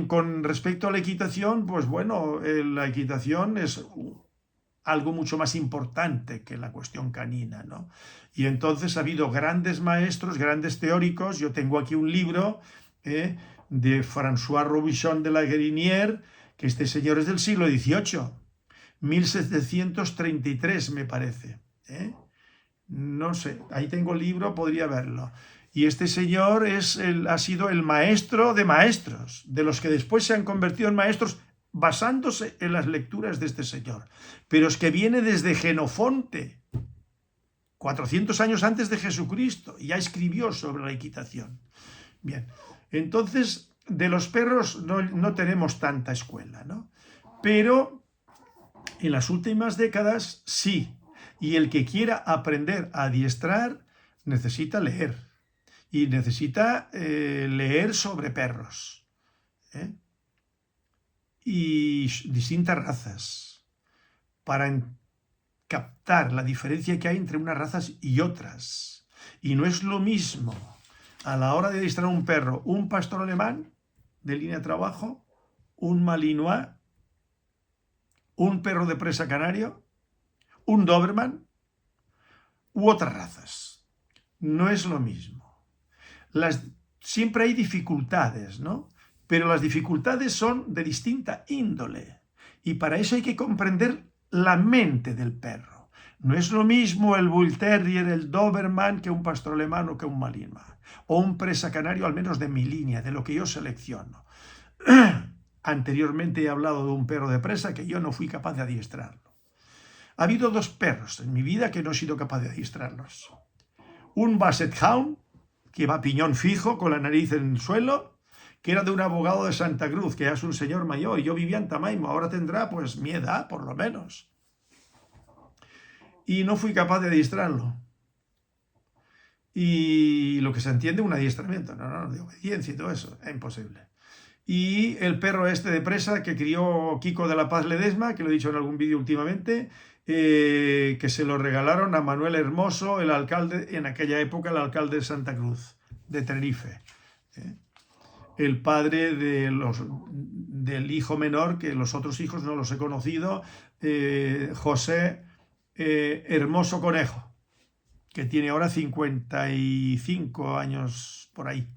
Con respecto a la equitación, pues bueno, la equitación es algo mucho más importante que la cuestión canina, ¿no? Y entonces ha habido grandes maestros, grandes teóricos. Yo tengo aquí un libro de François Robuchon de la Guérinière, que este señor es del siglo XVIII, 1733 me parece. No sé, ahí tengo el libro, podría verlo. Y este señor ha sido el maestro de maestros, de los que después se han convertido en maestros basándose en las lecturas de este señor. Pero es que viene desde Jenofonte, 400 años antes de Jesucristo, y ya escribió sobre la equitación. Bien, entonces de los perros no tenemos tanta escuela, ¿no? Pero en las últimas décadas sí. Y el que quiera aprender a adiestrar necesita leer. Y necesita leer sobre perros. Y distintas razas. Para captar la diferencia que hay entre unas razas y otras. Y no es lo mismo a la hora de adiestrar un perro, un pastor alemán de línea de trabajo, un malinois, un perro de presa canario, un doberman u otras razas. No es lo mismo. Siempre hay dificultades, ¿no? Pero las dificultades son de distinta índole. Y para eso hay que comprender la mente del perro. No es lo mismo el Bull Terrier, el Doberman, que un pastor alemán o que un malinois. O un presa canario, al menos de mi línea, de lo que yo selecciono. Anteriormente he hablado de un perro de presa que yo no fui capaz de adiestrarlo. Ha habido dos perros en mi vida que no he sido capaz de adiestrarlos. Un Basset Hound, que va a piñón fijo, con la nariz en el suelo, que era de un abogado de Santa Cruz, que ya es un señor mayor. Yo vivía en Tamaimo, ahora tendrá pues mi edad, por lo menos. Y no fui capaz de adiestrarlo. Y lo que se entiende, un adiestramiento, no, de obediencia y todo eso, es imposible. Y el perro este de presa que crió Kiko de la Paz Ledesma, que lo he dicho en algún vídeo últimamente, que se lo regalaron a Manuel Hermoso, el alcalde, en aquella época el alcalde de Santa Cruz, de Tenerife. El padre del hijo menor, que los otros hijos no los he conocido, José Hermoso Conejo, que tiene ahora 55 años por ahí.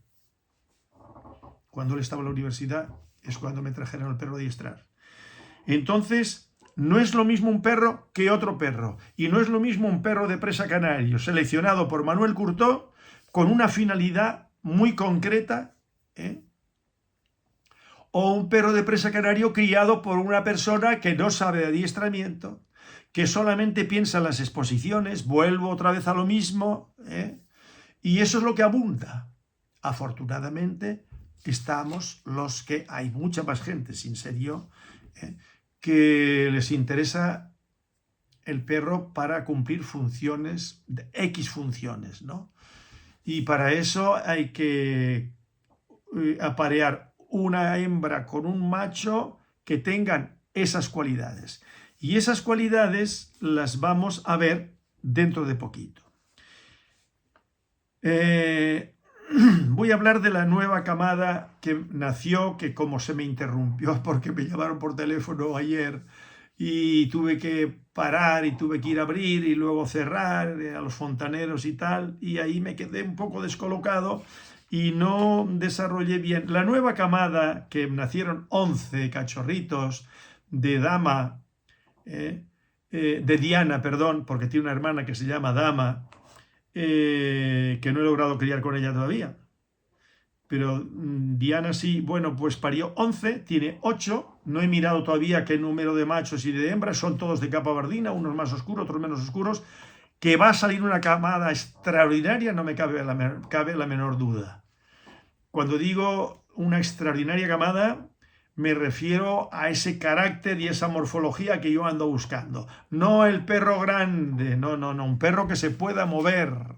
Cuando él estaba en la universidad es cuando me trajeron el perro a adiestrar. Entonces, no es lo mismo un perro que otro perro. Y no es lo mismo un perro de presa canario seleccionado por Manuel Curtó con una finalidad muy concreta, o un perro de presa canario criado por una persona que no sabe de adiestramiento, que solamente piensa en las exposiciones, vuelvo otra vez a lo mismo, y eso es lo que abunda. Afortunadamente, estamos los que hay mucha más gente, sin ser yo, que les interesa el perro para cumplir funciones, X funciones, ¿no? Y para eso hay que aparear una hembra con un macho que tengan esas cualidades. Y esas cualidades las vamos a ver dentro de poquito. Voy a hablar de la nueva camada que nació, que como se me interrumpió porque me llamaron por teléfono ayer y tuve que parar y tuve que ir a abrir y luego cerrar a los fontaneros y tal, y ahí me quedé un poco descolocado y no desarrollé bien. La nueva camada, que nacieron 11 cachorritos de Dama, de Diana, perdón, porque tiene una hermana que se llama Dama, que no he logrado criar con ella todavía. Pero Diana sí, bueno, pues parió 11, tiene 8, no he mirado todavía qué número de machos y de hembras, son todos de capa bardina, unos más oscuros, otros menos oscuros, que va a salir una camada extraordinaria, no me cabe la menor duda. Cuando digo una extraordinaria camada, me refiero a ese carácter y esa morfología que yo ando buscando. No el perro grande, no, un perro que se pueda mover.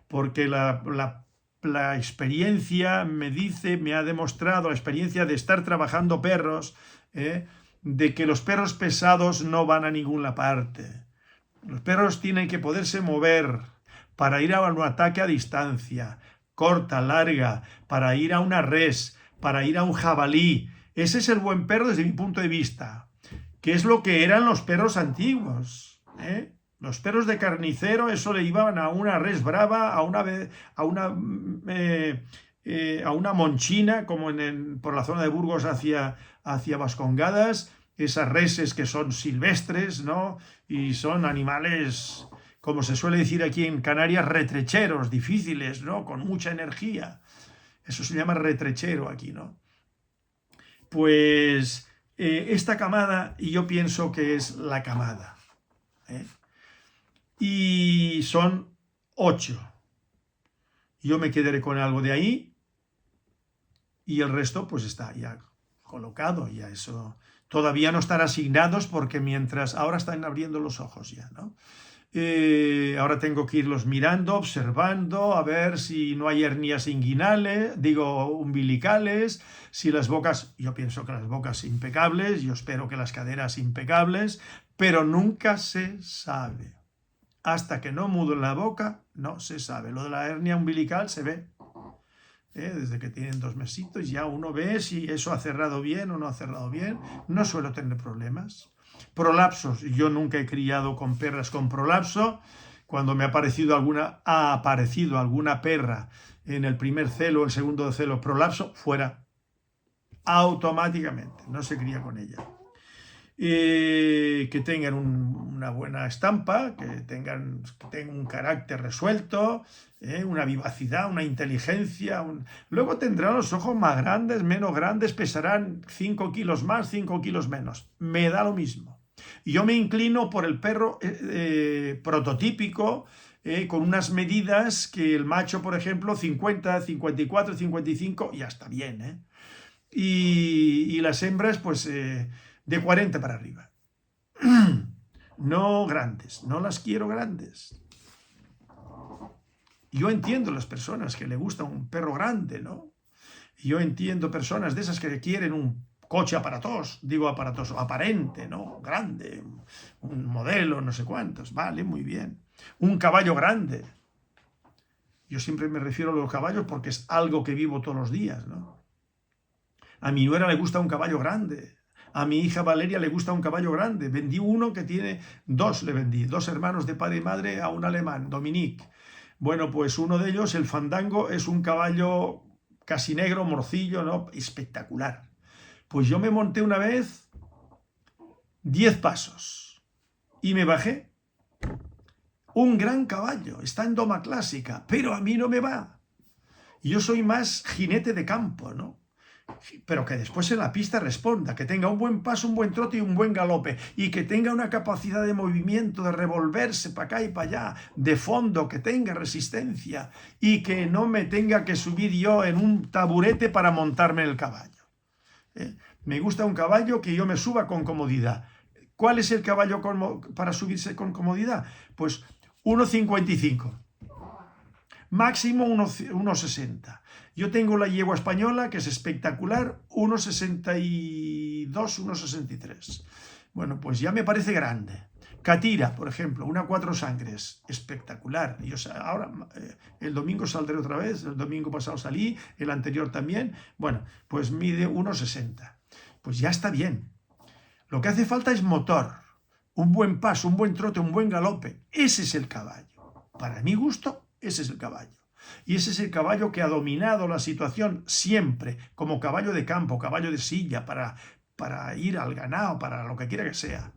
Porque la experiencia me ha demostrado, la experiencia de estar trabajando perros, de que los perros pesados no van a ninguna parte. Los perros tienen que poderse mover para ir a un ataque a distancia, corta, larga, para ir a una res, para ir a un jabalí. Ese es el buen perro desde mi punto de vista, que es lo que eran los perros antiguos. Los perros de carnicero, eso le iban a una res brava, a una monchina, como por la zona de Burgos hacia Vascongadas, esas reses que son silvestres, ¿no? Y son animales, como se suele decir aquí en Canarias, retrecheros, difíciles, ¿no? Con mucha energía. Eso se llama retrechero aquí, ¿no? Pues esta camada, y yo pienso que es la camada, y son 8. Yo me quedaré con algo de ahí y el resto pues está ya colocado, ya eso. Todavía no están asignados porque ahora están abriendo los ojos ya, ¿no? Ahora tengo que irlos mirando, observando, a ver si no hay hernias umbilicales, si las bocas, yo pienso que las bocas impecables, yo espero que las caderas impecables, pero nunca se sabe. hasta que no mudo en la boca, no se sabe. Lo de la hernia umbilical se ve. Desde que tienen 2 mesitos ya uno ve si eso ha cerrado bien o no ha cerrado bien. No suelo tener problemas. Prolapsos, yo nunca he criado con perras con prolapso. Cuando ha aparecido alguna perra en el primer celo, el segundo celo, prolapso, fuera. Automáticamente, no se cría con ella. Que tengan una buena estampa, que tengan un carácter resuelto, una vivacidad, una inteligencia. Luego tendrán los ojos más grandes, menos grandes, pesarán 5 kilos más, 5 kilos menos. Me da lo mismo. Yo me inclino por el perro prototípico, con unas medidas que el macho, por ejemplo, 50, 54, 55, ya está bien. Y las hembras, pues, de 40 para arriba. No grandes, no las quiero grandes. Yo entiendo las personas que le gusta un perro grande, ¿no? Yo entiendo personas de esas que quieren un coche aparatoso, digo aparatoso, aparente, ¿no? Grande, un modelo, no sé cuántos, vale, muy bien. Un caballo grande. Yo siempre me refiero a los caballos porque es algo que vivo todos los días, ¿no? A mi nuera le gusta un caballo grande. A mi hija Valeria le gusta un caballo grande. Vendí uno que tiene 2, le vendí, 2 hermanos de padre y madre a un alemán, Dominique. Bueno, pues uno de ellos, el Fandango, es un caballo casi negro, morcillo, ¿no? Espectacular. Pues yo me monté una vez 10 pasos y me bajé. Un gran caballo, está en doma clásica, pero a mí no me va. Yo soy más jinete de campo, ¿no? Pero que después en la pista responda, que tenga un buen paso, un buen trote y un buen galope, y que tenga una capacidad de movimiento, de revolverse para acá y para allá, de fondo, que tenga resistencia, y que no me tenga que subir yo en un taburete para montarme en el caballo. Me gusta un caballo que yo me suba con comodidad. ¿Cuál es el caballo para subirse con comodidad? Pues 1,55. Máximo 1,60. Yo tengo la yegua española, que es espectacular, 1,62, 1,63. Bueno, pues ya me parece grande. Catira, por ejemplo, una 4 sangres, espectacular. Yo ahora, el domingo saldré otra vez, el domingo pasado salí, el anterior también. Bueno, pues mide 1,60. Pues ya está bien. Lo que hace falta es motor, un buen paso, un buen trote, un buen galope. Ese es el caballo. Para mi gusto, ese es el caballo. Y ese es el caballo que ha dominado la situación siempre, como caballo de campo, caballo de silla, para ir al ganado, para lo que quiera que sea.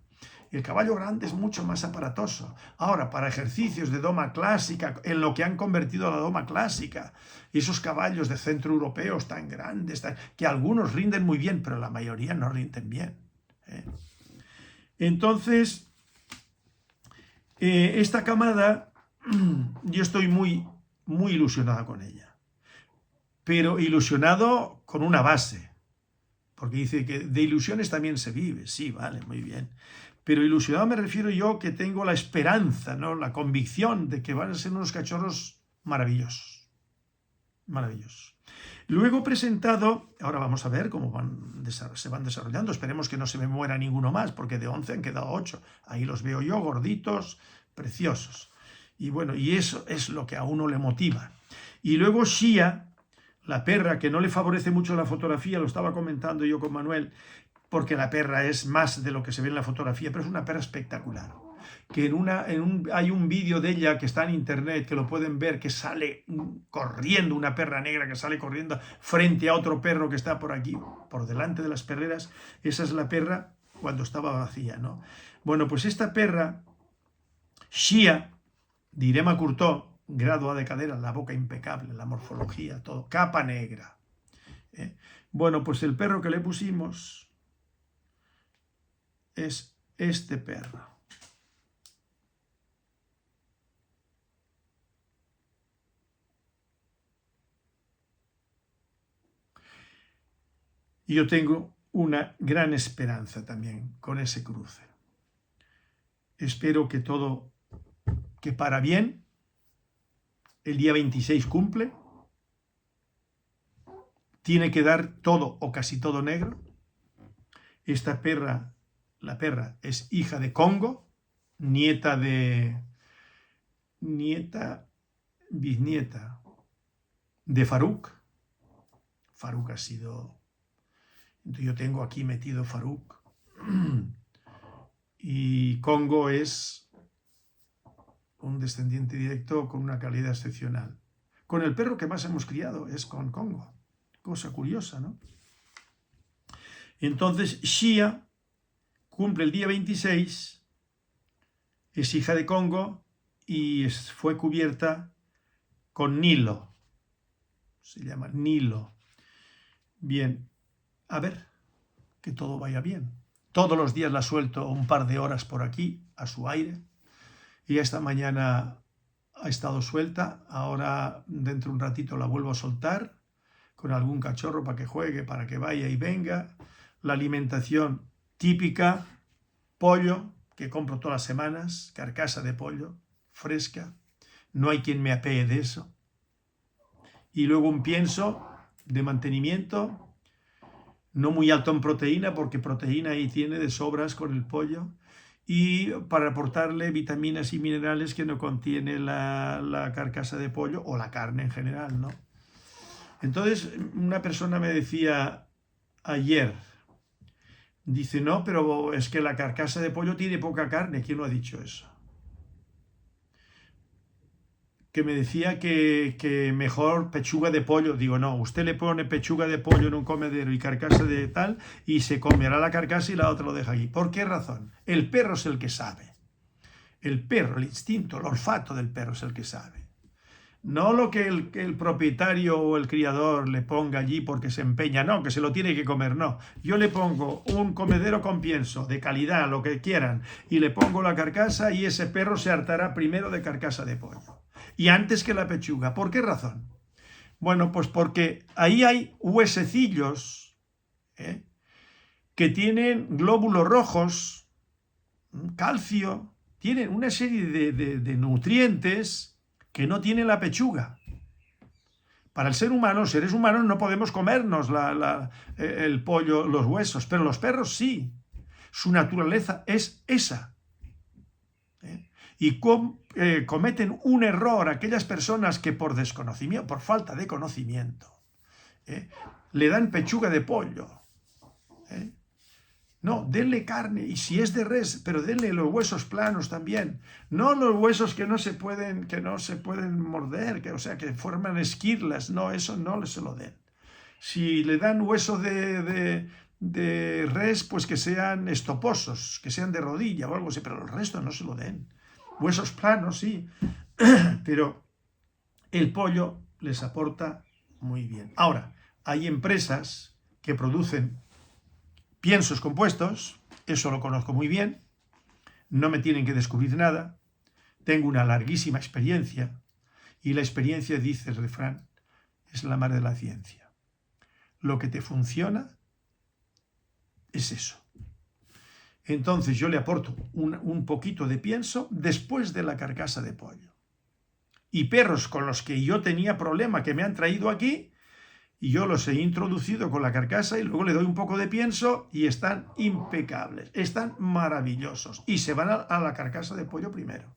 El caballo grande es mucho más aparatoso. Ahora, para ejercicios de doma clásica, en lo que han convertido a la doma clásica, esos caballos de centro europeos tan grandes, que algunos rinden muy bien, pero la mayoría no rinden bien. Entonces, esta camada, yo estoy muy ilusionada con ella, pero ilusionado con una base, porque dice que de ilusiones también se vive. Sí, vale, muy bien, pero ilusionado me refiero yo que tengo la esperanza, ¿no? La convicción de que van a ser unos cachorros maravillosos, maravillosos. Luego presentado, ahora vamos a ver cómo se van desarrollando. Esperemos que no se me muera ninguno más, porque de 11 han quedado 8. Ahí los veo yo, gorditos, preciosos. Y bueno, y eso es lo que a uno le motiva. Y luego Shia, la perra, que no le favorece mucho la fotografía, lo estaba comentando yo con Manuel, porque la perra es más de lo que se ve en la fotografía, pero es una perra espectacular. Que hay un vídeo de ella que está en internet, que lo pueden ver, que sale corriendo, una perra negra que sale corriendo frente a otro perro que está por aquí, por delante de las perreras. Esa es la perra cuando estaba vacía, ¿no? Bueno, pues esta perra, Shia, Direma Courtauld, grado A de cadera, la boca impecable, la morfología, todo, capa negra. Bueno, pues el perro que le pusimos es este perro. Y yo tengo una gran esperanza también con ese cruce. Espero que todo, que para bien, el día 26 cumple, tiene que dar todo o casi todo negro. Esta perra, la perra, es hija de Congo, nieta de nieta, bisnieta de Farouk. Farouk ha sido... Yo tengo aquí metido Farouk. Y Congo es un descendiente directo con una calidad excepcional. Con el perro que más hemos criado es con Congo. Cosa curiosa, ¿no? Entonces, Shia cumple el día 26, es hija de Congo y fue cubierta con Nilo. Se llama Nilo. Bien, a ver, que todo vaya bien. Todos los días la suelto un par de horas por aquí, a su aire. Y esta mañana ha estado suelta. Ahora, dentro de un ratito, la vuelvo a soltar con algún cachorro para que juegue, para que vaya y venga. La alimentación típica, pollo, que compro todas las semanas, carcasa de pollo, fresca. No hay quien me apee de eso. Y luego un pienso de mantenimiento, no muy alto en proteína, porque proteína ahí tiene de sobras con el pollo, y para aportarle vitaminas y minerales que no contiene la carcasa de pollo o la carne en general, ¿no? Entonces, una persona me decía ayer, dice, no, pero es que la carcasa de pollo tiene poca carne. ¿Quién lo ha dicho eso? Que me decía que mejor pechuga de pollo. Digo, no, usted le pone pechuga de pollo en un comedero y carcasa de tal, y se comerá la carcasa y la otra lo deja aquí. ¿Por qué razón? El perro es el que sabe. El perro, el instinto, el olfato del perro es el que sabe. No lo que el propietario o el criador le ponga allí porque se empeña, no, que se lo tiene que comer, no. Yo le pongo un comedero con pienso, de calidad, lo que quieran, y le pongo la carcasa y ese perro se hartará primero de carcasa de pollo. Y antes que la pechuga. ¿Por qué razón? Bueno, pues porque ahí hay huesecillos que tienen glóbulos rojos, calcio, tienen una serie de nutrientes que no tiene la pechuga. Para el ser humano, seres humanos, no podemos comernos el pollo, los huesos, pero los perros sí. Su naturaleza es esa. Y cometen un error aquellas personas que por desconocimiento, por falta de conocimiento, le dan pechuga de pollo. No, denle carne, y si es de res, pero denle los huesos planos también. No los huesos que no se pueden morder, o sea, que forman esquirlas. No, eso no se lo den. Si le dan hueso de res, pues que sean estoposos, que sean de rodilla o algo así, pero el resto no se lo den. Huesos planos, sí, pero el pollo les aporta muy bien. Ahora, hay empresas que producen piensos compuestos, eso lo conozco muy bien, no me tienen que descubrir nada, tengo una larguísima experiencia, y la experiencia, dice el refrán, es la madre de la ciencia. Lo que te funciona es eso. Entonces yo le aporto un poquito de pienso después de la carcasa de pollo. Y perros con los que yo tenía problema, que me han traído aquí, y yo los he introducido con la carcasa y luego le doy un poco de pienso y están impecables, están maravillosos. Y se van a la carcasa de pollo primero.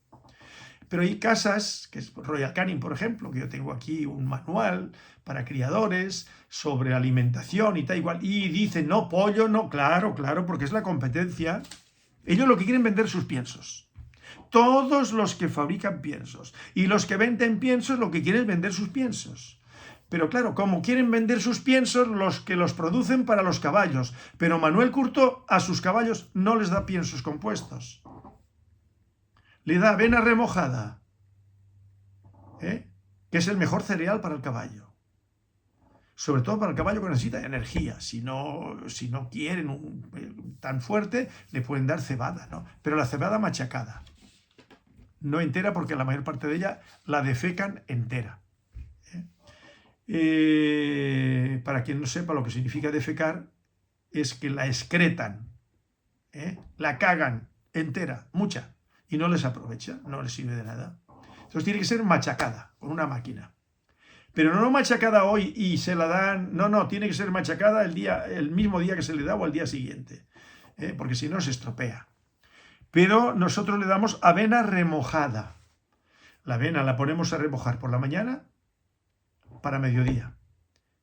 Pero hay casas, que es Royal Canin, por ejemplo, que yo tengo aquí un manual para criadores sobre alimentación y tal igual, y dicen, no, pollo, no, claro, porque es la competencia. Ellos lo que quieren vender sus piensos. Todos los que fabrican piensos y los que venden piensos lo que quieren es vender sus piensos. Pero claro, como quieren vender sus piensos, los que los producen para los caballos. Pero Manuel Curto a sus caballos no les da piensos compuestos. Le da avena remojada, que es el mejor cereal para el caballo. Sobre todo para el caballo que necesita energía. Si no quieren tan fuerte, le pueden dar cebada, ¿no? Pero la cebada machacada. No entera, porque la mayor parte de ella la defecan entera. Para quien no sepa lo que significa defecar, es que la excretan, la cagan entera, mucha, y no les aprovecha, no les sirve de nada. Entonces tiene que ser machacada con una máquina. Pero no machacada hoy y se la dan, no, tiene que ser machacada el mismo día que se le da o al día siguiente, porque si no se estropea. Pero nosotros le damos avena remojada. La avena la ponemos a remojar por la mañana para mediodía.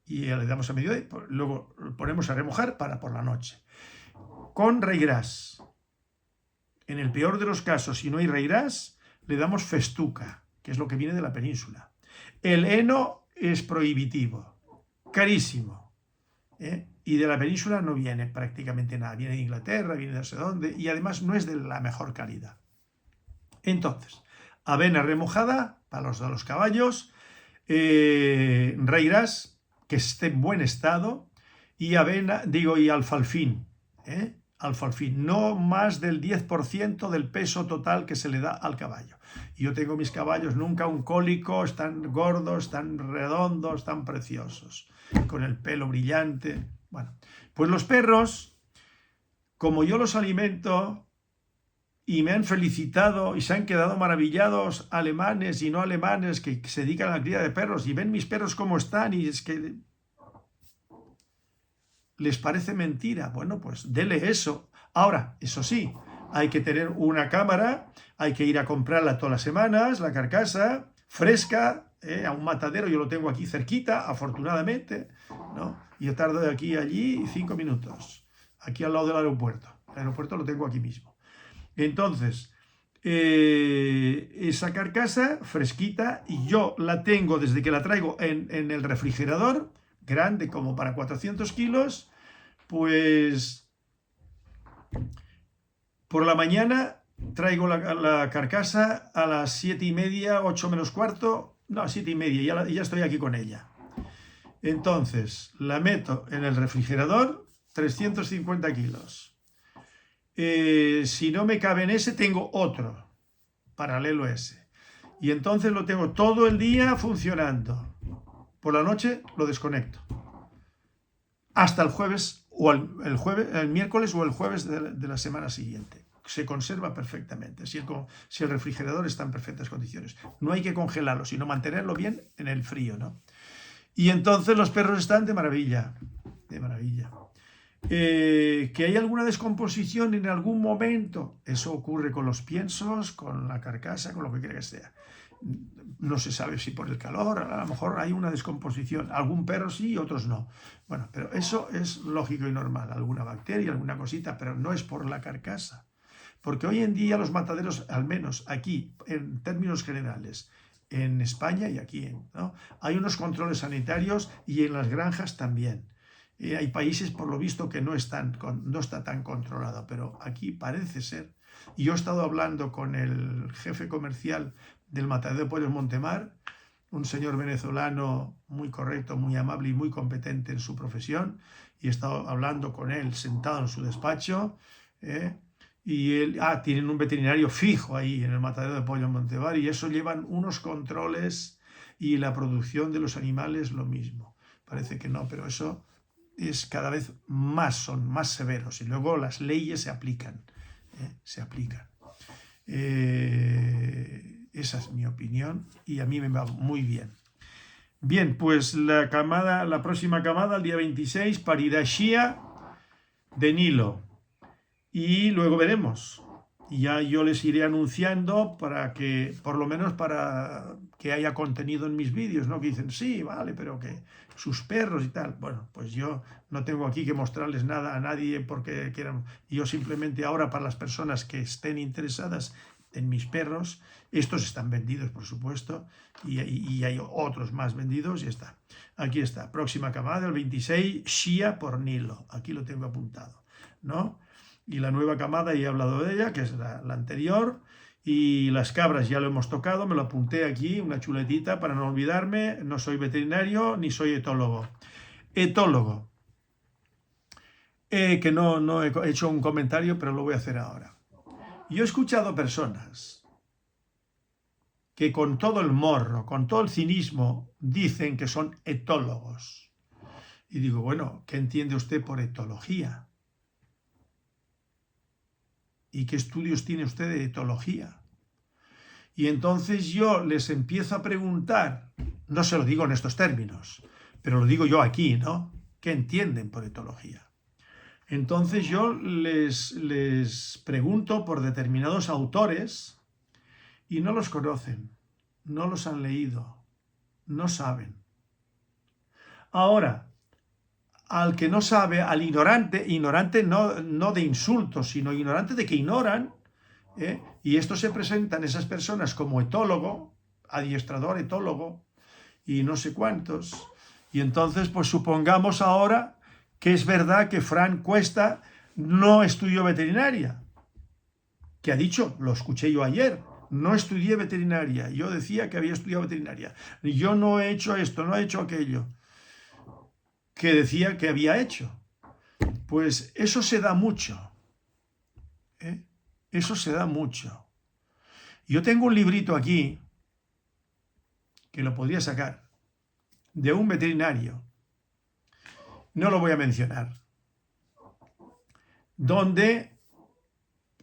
Y le damos a mediodía, luego lo ponemos a remojar para por la noche. Con Reigras. En el peor de los casos, si no hay Reigras, le damos festuca, que es lo que viene de la península. El heno es prohibitivo, carísimo, ¿eh? Y de la península no viene prácticamente nada. Viene de Inglaterra, viene de no sé dónde, y además no es de la mejor calidad. Entonces, avena remojada para los caballos, Reigras, que esté en buen estado, y y alfalfín, alfalfín, no más del 10% del peso total que se le da al caballo. Yo tengo mis caballos, nunca un cólico, están gordos, tan redondos, tan preciosos, con el pelo brillante. Bueno, pues los perros, como yo los alimento y me han felicitado y se han quedado maravillados, alemanes y no alemanes que se dedican a la cría de perros y ven mis perros cómo están y es que les parece mentira. Bueno, pues dele eso. Ahora, eso sí, hay que tener una cámara, hay que ir a comprarla todas las semanas, la carcasa, fresca, a un matadero, yo lo tengo aquí cerquita, afortunadamente, ¿no? Yo tardo de aquí a allí 5 minutos, aquí al lado del aeropuerto. El aeropuerto lo tengo aquí mismo. Entonces, esa carcasa fresquita, y yo la tengo desde que la traigo en el refrigerador, grande como para 400 kilos, pues por la mañana traigo la carcasa a las 7:30, 8 menos cuarto, no, 7:30, ya estoy aquí con ella. Entonces, la meto en el refrigerador, 350 kilos. Si no me cabe en ese, tengo otro, paralelo a ese. Y entonces lo tengo todo el día funcionando. Por la noche lo desconecto. Hasta el jueves, o el miércoles o el jueves de la semana siguiente. Se conserva perfectamente, si el refrigerador está en perfectas condiciones. No hay que congelarlo, sino mantenerlo bien en el frío, ¿no? Y entonces los perros están de maravilla, de maravilla. Que hay alguna descomposición en algún momento, eso ocurre con los piensos, con la carcasa, con lo que quiera que sea. No se sabe si por el calor, a lo mejor hay una descomposición, algún perro sí, otros no. Bueno, pero eso es lógico y normal, alguna bacteria, alguna cosita, pero no es por la carcasa. Porque hoy en día los mataderos, al menos aquí, en términos generales, en España y aquí, ¿no?, hay unos controles sanitarios y en las granjas también. Hay países, por lo visto, que no está tan controlado, pero aquí parece ser. Y yo he estado hablando con el jefe comercial del matadero de pollos Montemar, un señor venezolano muy correcto, muy amable y muy competente en su profesión, y he estado hablando con él sentado en su despacho, y él, tienen un veterinario fijo ahí en el matadero de pollos Montemar, y eso llevan unos controles, y la producción de los animales lo mismo. Parece que no, pero eso es cada vez más, son más severos, y luego las leyes se aplican, esa es mi opinión y a mí me va muy bien. Bien, pues la próxima camada, el día 26, parirá Shia de Nilo, y luego veremos. Y ya yo les iré anunciando para que, por lo menos para que haya contenido en mis vídeos, ¿no? Que dicen, sí, vale, pero que sus perros y tal. Bueno, pues yo no tengo aquí que mostrarles nada a nadie porque quieran. Yo simplemente ahora, para las personas que estén interesadas en mis perros, estos están vendidos, por supuesto, y hay otros más vendidos, y está. Aquí está, próxima camada, el 26, Shia por Nilo. Aquí lo tengo apuntado, ¿no? Y la nueva camada, ya he hablado de ella, que es la anterior, y las cabras ya lo hemos tocado, me lo apunté aquí, una chuletita para no olvidarme. No soy veterinario ni soy etólogo. Etólogo, que no he hecho un comentario, pero lo voy a hacer ahora. Yo he escuchado personas que con todo el morro, con todo el cinismo, dicen que son etólogos. Y digo, bueno, ¿qué entiende usted por etología? ¿Y qué estudios tiene usted de etología? Y entonces yo les empiezo a preguntar, no se lo digo en estos términos, pero lo digo yo aquí, ¿no? ¿Qué entienden por etología? Entonces yo les pregunto por determinados autores y no los conocen. no los han leído, no saben. Ahora, al que no sabe, al ignorante, ignorante no de insultos, sino ignorante de que ignoran, y esto se presentan esas personas como etólogo, adiestrador, etólogo, y no sé cuántos. Y entonces, pues supongamos ahora que es verdad que Fran Cuesta no estudió veterinaria, que ha dicho, lo escuché yo ayer, no estudié veterinaria, yo decía que había estudiado veterinaria, yo no he hecho esto, no he hecho aquello, que decía que había hecho. Pues eso se da mucho, ¿eh? Eso se da mucho. Yo tengo un librito aquí, que lo podría sacar, de un veterinario, no lo voy a mencionar, donde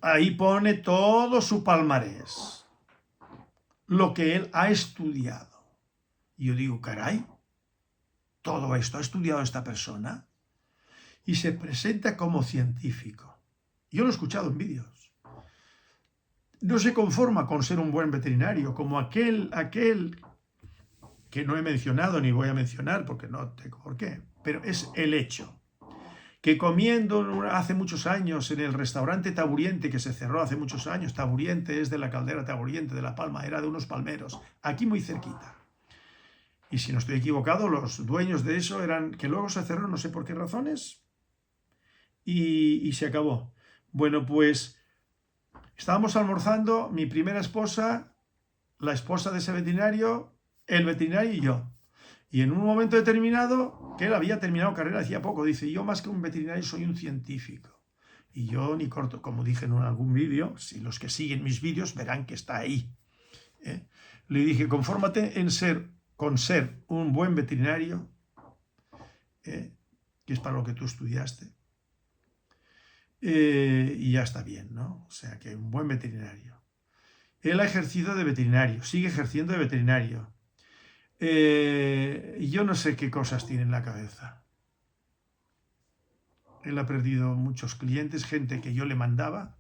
ahí pone todo su palmarés, lo que él ha estudiado. Y yo digo, caray, todo esto ha estudiado esta persona, y se presenta como científico. Yo lo he escuchado en vídeos. No se conforma con ser un buen veterinario, como aquel que no he mencionado ni voy a mencionar porque no tengo por qué, pero es el hecho que comiendo hace muchos años en el restaurante Taburiente, que se cerró hace muchos años, Taburiente es de la caldera Taburiente de La Palma, era de unos palmeros, aquí muy cerquita. Y si no estoy equivocado, los dueños de eso eran, que luego se cerró, no sé por qué razones, y se acabó. Bueno, pues estábamos almorzando, mi primera esposa, la esposa de ese veterinario, el veterinario y yo. Y en un momento determinado, que él había terminado carrera hacía poco, dice, yo más que un veterinario soy un científico. Y yo ni corto, como dije en algún vídeo, si los que siguen mis vídeos verán que está ahí. Le dije, confórmate con ser un buen veterinario, que es para lo que tú estudiaste. Y ya está bien, ¿no? O sea, que un buen veterinario. Él ha ejercido de veterinario, sigue ejerciendo de veterinario. Yo no sé qué cosas tiene en la cabeza. Él ha perdido muchos clientes, gente que yo le mandaba,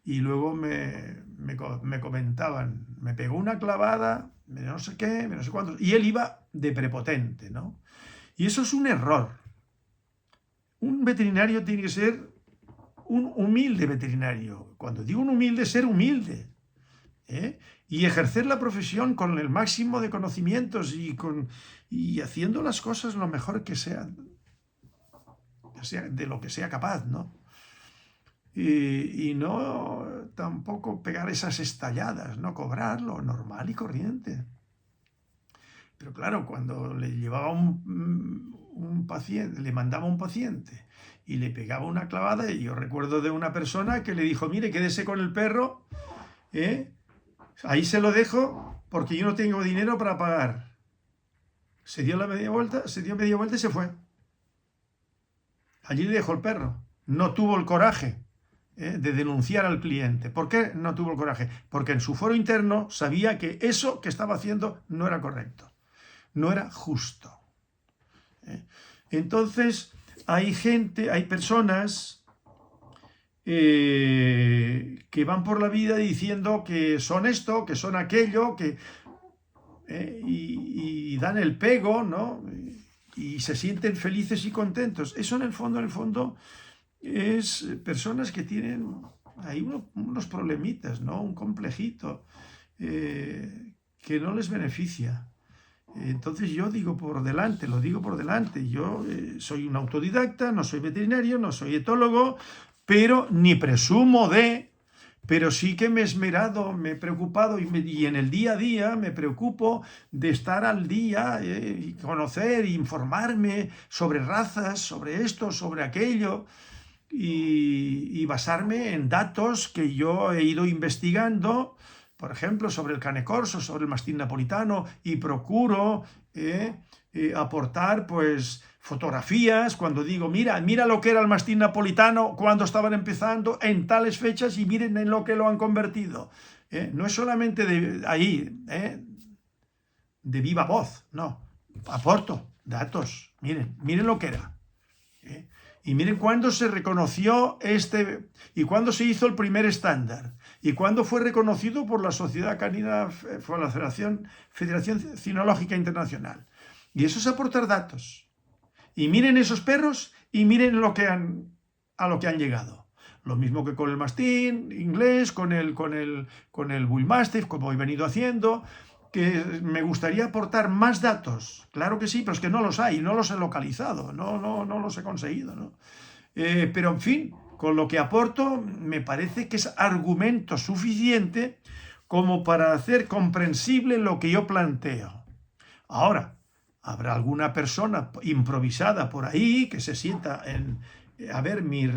y luego me comentaban, me pegó una clavada, no sé qué, no sé cuántos, y él iba de prepotente, ¿no? Y eso es un error. Un veterinario tiene que ser un humilde veterinario. Cuando digo un humilde, ser humilde, y ejercer la profesión con el máximo de conocimientos y haciendo las cosas lo mejor que sea de lo que sea capaz, ¿no? Y no tampoco pegar esas estalladas, no cobrar lo normal y corriente. Pero claro, cuando le llevaba un paciente, le mandaba un paciente y le pegaba una clavada, y yo recuerdo de una persona que le dijo, mire, quédese con el perro, ahí se lo dejo porque yo no tengo dinero para pagar. Se dio media vuelta y se fue. Allí le dejó el perro. No tuvo el coraje de denunciar al cliente. ¿Por qué no tuvo el coraje? Porque en su foro interno sabía que eso que estaba haciendo no era correcto, no era justo. Entonces, hay personas que van por la vida diciendo que son esto, que son aquello, y dan el pego, ¿no? Y se sienten felices y contentos. Eso en el fondo, es personas que tienen ahí unos problemitas, ¿no? Un complejito que no les beneficia. Entonces yo lo digo por delante, yo soy un autodidacta, no soy veterinario, no soy etólogo, pero ni presumo pero sí que me he esmerado, me he preocupado y en el día a día me preocupo de estar al día, y conocer, informarme sobre razas, sobre esto, sobre aquello, y basarme en datos que yo he ido investigando, por ejemplo, sobre el cane corso, sobre el mastín napolitano, y procuro aportar pues fotografías cuando digo, mira lo que era el mastín napolitano cuando estaban empezando en tales fechas y miren en lo que lo han convertido. No es solamente de ahí, de viva voz, no, aporto datos, miren lo que era. Y miren cuándo se reconoció y cuándo se hizo el primer estándar, y cuándo fue reconocido por la Sociedad Canina, por la Federación Cinológica Internacional. Y eso es aportar datos. Y miren esos perros y miren a lo que han llegado. Lo mismo que con el mastín inglés, con el Bull Mastiff, como he venido haciendo, que me gustaría aportar más datos. Claro que sí, pero es que no los hay, no los he localizado, no los he conseguido, ¿no? Pero en fin, con lo que aporto me parece que es argumento suficiente como para hacer comprensible lo que yo planteo. Ahora, habrá alguna persona improvisada por ahí que se sienta a ver mi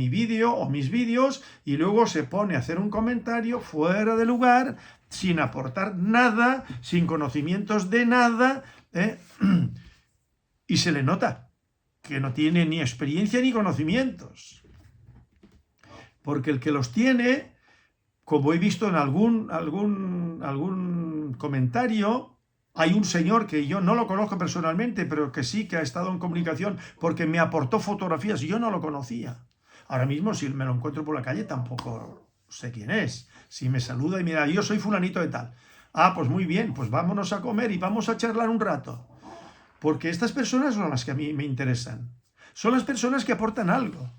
vídeo o mis vídeos y luego se pone a hacer un comentario fuera de lugar, sin aportar nada, sin conocimientos de nada, y se le nota que no tiene ni experiencia ni conocimientos. Porque el que los tiene, como he visto en algún comentario, hay un señor que yo no lo conozco personalmente, pero que sí que ha estado en comunicación porque me aportó fotografías y yo no lo conocía. Ahora mismo, si me lo encuentro por la calle, tampoco sé quién es. Si me saluda y mira, yo soy fulanito de tal. Ah, pues muy bien, pues vámonos a comer y vamos a charlar un rato. Porque estas personas son las que a mí me interesan. Son las personas que aportan algo.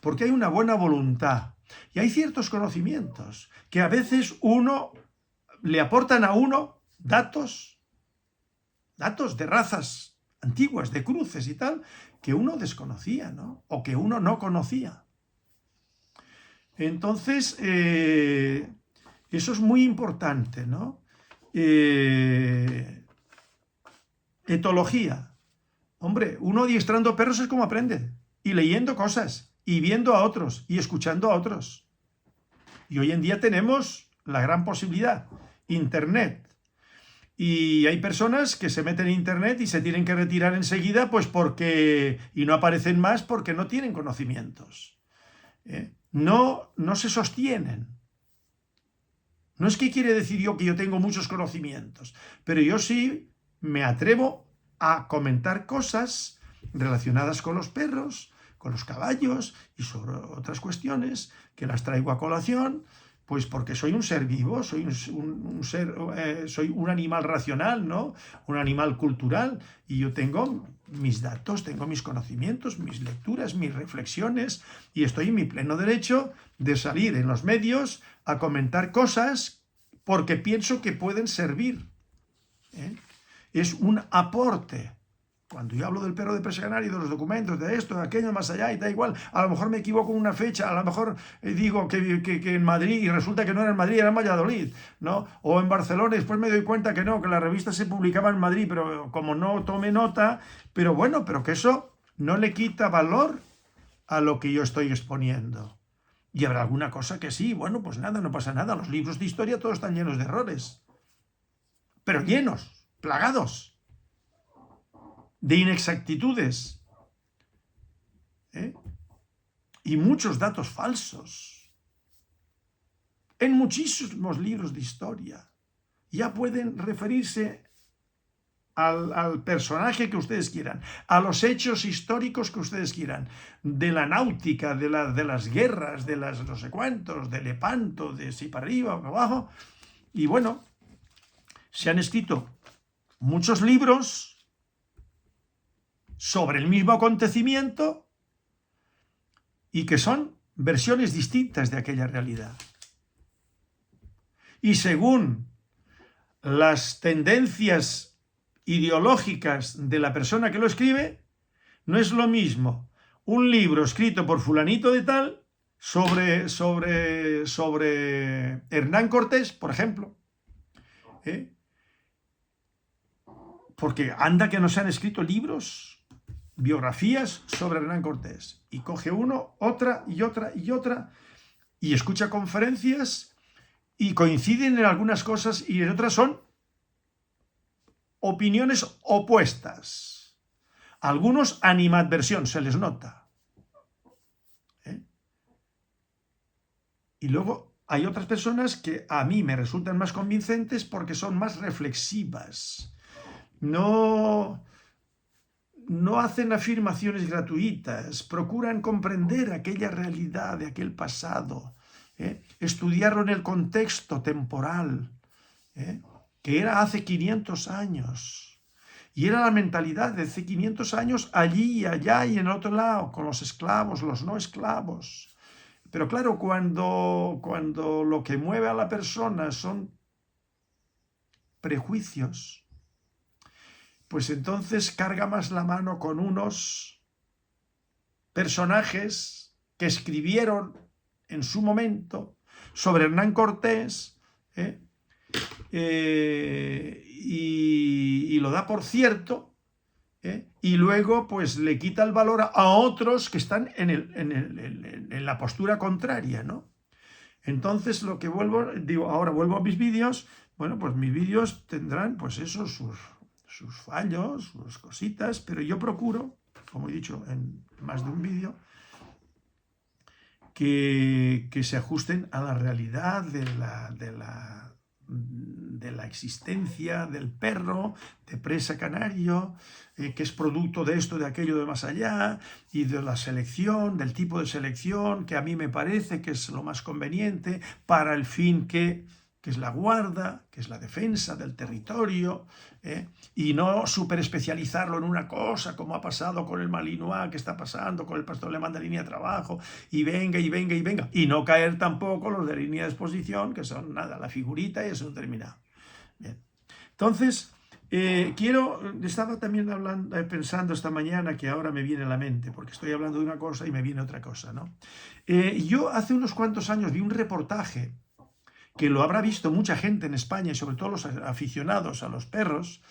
Porque hay una buena voluntad. Y hay ciertos conocimientos que a veces le aportan a uno datos de razas antiguas, de cruces y tal, que uno desconocía, ¿no? O que uno no conocía. Entonces, eso es muy importante, ¿no? Etología. Hombre, uno adiestrando perros es como aprende. Y leyendo cosas, y viendo a otros, y escuchando a otros. Y hoy en día tenemos la gran posibilidad, Internet. Y hay personas que se meten en Internet y se tienen que retirar enseguida, pues y no aparecen más porque no tienen conocimientos. No se sostienen. No es que quiere decir que yo tengo muchos conocimientos, pero yo sí me atrevo a comentar cosas relacionadas con los perros, con los caballos y sobre otras cuestiones que las traigo a colación. Pues porque soy un ser vivo, soy un animal racional, ¿no? Un animal cultural, y yo tengo mis datos, tengo mis conocimientos, mis lecturas, mis reflexiones, y estoy en mi pleno derecho de salir en los medios a comentar cosas porque pienso que pueden servir. Es un aporte. Cuando yo hablo del perro de presa canaria y de los documentos, de esto, de aquello, más allá, y da igual, a lo mejor me equivoco en una fecha, a lo mejor digo que en Madrid, y resulta que no era en Madrid, era en Valladolid, ¿no? O en Barcelona, y después me doy cuenta que no, que la revista se publicaba en Madrid, pero como no tomé nota, pero bueno, pero que eso no le quita valor a lo que yo estoy exponiendo. Y habrá alguna cosa que sí, bueno, pues nada, no pasa nada, los libros de historia todos están llenos de errores, pero llenos, plagados de inexactitudes, y muchos datos falsos en muchísimos libros de historia. Ya pueden referirse al personaje que ustedes quieran, a los hechos históricos que ustedes quieran, de la náutica, de las guerras, de las no sé cuántos, de Lepanto, de si para arriba o para abajo. Y bueno, se han escrito muchos libros sobre el mismo acontecimiento y que son versiones distintas de aquella realidad. Y según las tendencias ideológicas de la persona que lo escribe, no es lo mismo un libro escrito por fulanito de tal sobre Hernán Cortés, por ejemplo, porque anda que no se han escrito libros, biografías sobre Hernán Cortés, y coge uno, otra y otra y otra, y escucha conferencias y coinciden en algunas cosas y en otras son opiniones opuestas. Algunos animadversión, se les nota. Y luego hay otras personas que a mí me resultan más convincentes porque son más reflexivas. No no hacen afirmaciones gratuitas, procuran comprender aquella realidad de aquel pasado, estudiarlo en el contexto temporal, que era hace 500 años. Y era la mentalidad de hace 500 años allí y allá y en otro lado, con los esclavos, los no esclavos. Pero claro, cuando lo que mueve a la persona son prejuicios, pues entonces carga más la mano con unos personajes que escribieron en su momento sobre Hernán Cortés, y lo da por cierto, y luego pues le quita el valor a otros que están en la postura contraria, ¿no? Entonces lo que ahora vuelvo a mis vídeos. Bueno, pues mis vídeos tendrán pues eso, sus fallos, sus cositas, pero yo procuro, como he dicho en más de un vídeo, que se ajusten a la realidad de la existencia del perro de presa canario, que es producto de esto, de aquello, de más allá, y de la selección, del tipo de selección, que a mí me parece que es lo más conveniente para el fin que es la guarda, que es la defensa del territorio, y no superespecializarlo en una cosa, como ha pasado con el Malinois, que está pasando con el pastor alemán de línea de trabajo, y venga, y venga, y venga, y no caer tampoco los de línea de exposición, que son nada, la figurita y eso terminado. Bien. Entonces, estaba también pensando esta mañana, que ahora me viene a la mente, porque estoy hablando de una cosa y me viene otra cosa, ¿no? Yo hace unos cuantos años vi un reportaje que lo habrá visto mucha gente en España y sobre todo los aficionados a los perros,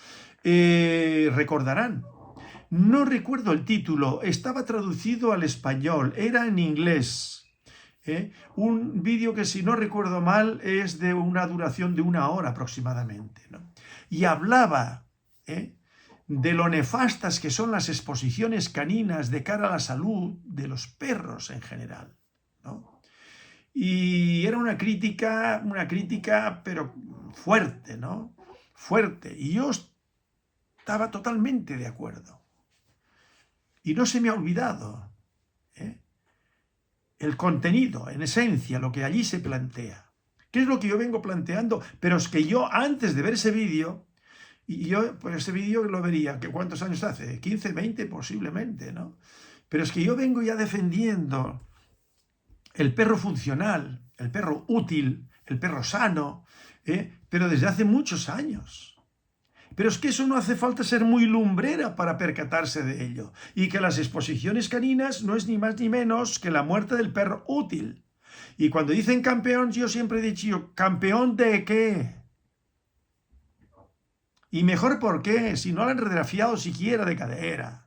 recordarán. No recuerdo el título, estaba traducido al español, era en inglés. Un vídeo que, si no recuerdo mal, es de una duración de 1 hora aproximadamente, ¿no? Y hablaba de lo nefastas que son las exposiciones caninas de cara a la salud de los perros en general, ¿no? Y era una crítica, pero fuerte, ¿no? Fuerte. Y yo estaba totalmente de acuerdo. Y no se me ha olvidado el contenido, en esencia, lo que allí se plantea. ¿Qué es lo que yo vengo planteando? Pero es que yo, antes de ver ese vídeo, y yo, pues ese vídeo lo vería, ¿que cuántos años hace? 15, 20 posiblemente, ¿no? Pero es que yo vengo ya defendiendo el perro funcional, el perro útil, el perro sano, pero desde hace muchos años. Pero es que eso no hace falta ser muy lumbrera para percatarse de ello, y que las exposiciones caninas no es ni más ni menos que la muerte del perro útil. Y cuando dicen campeón, yo siempre he dicho, ¿campeón de qué? Y mejor por qué, si no lo han redrafiado siquiera de cadera.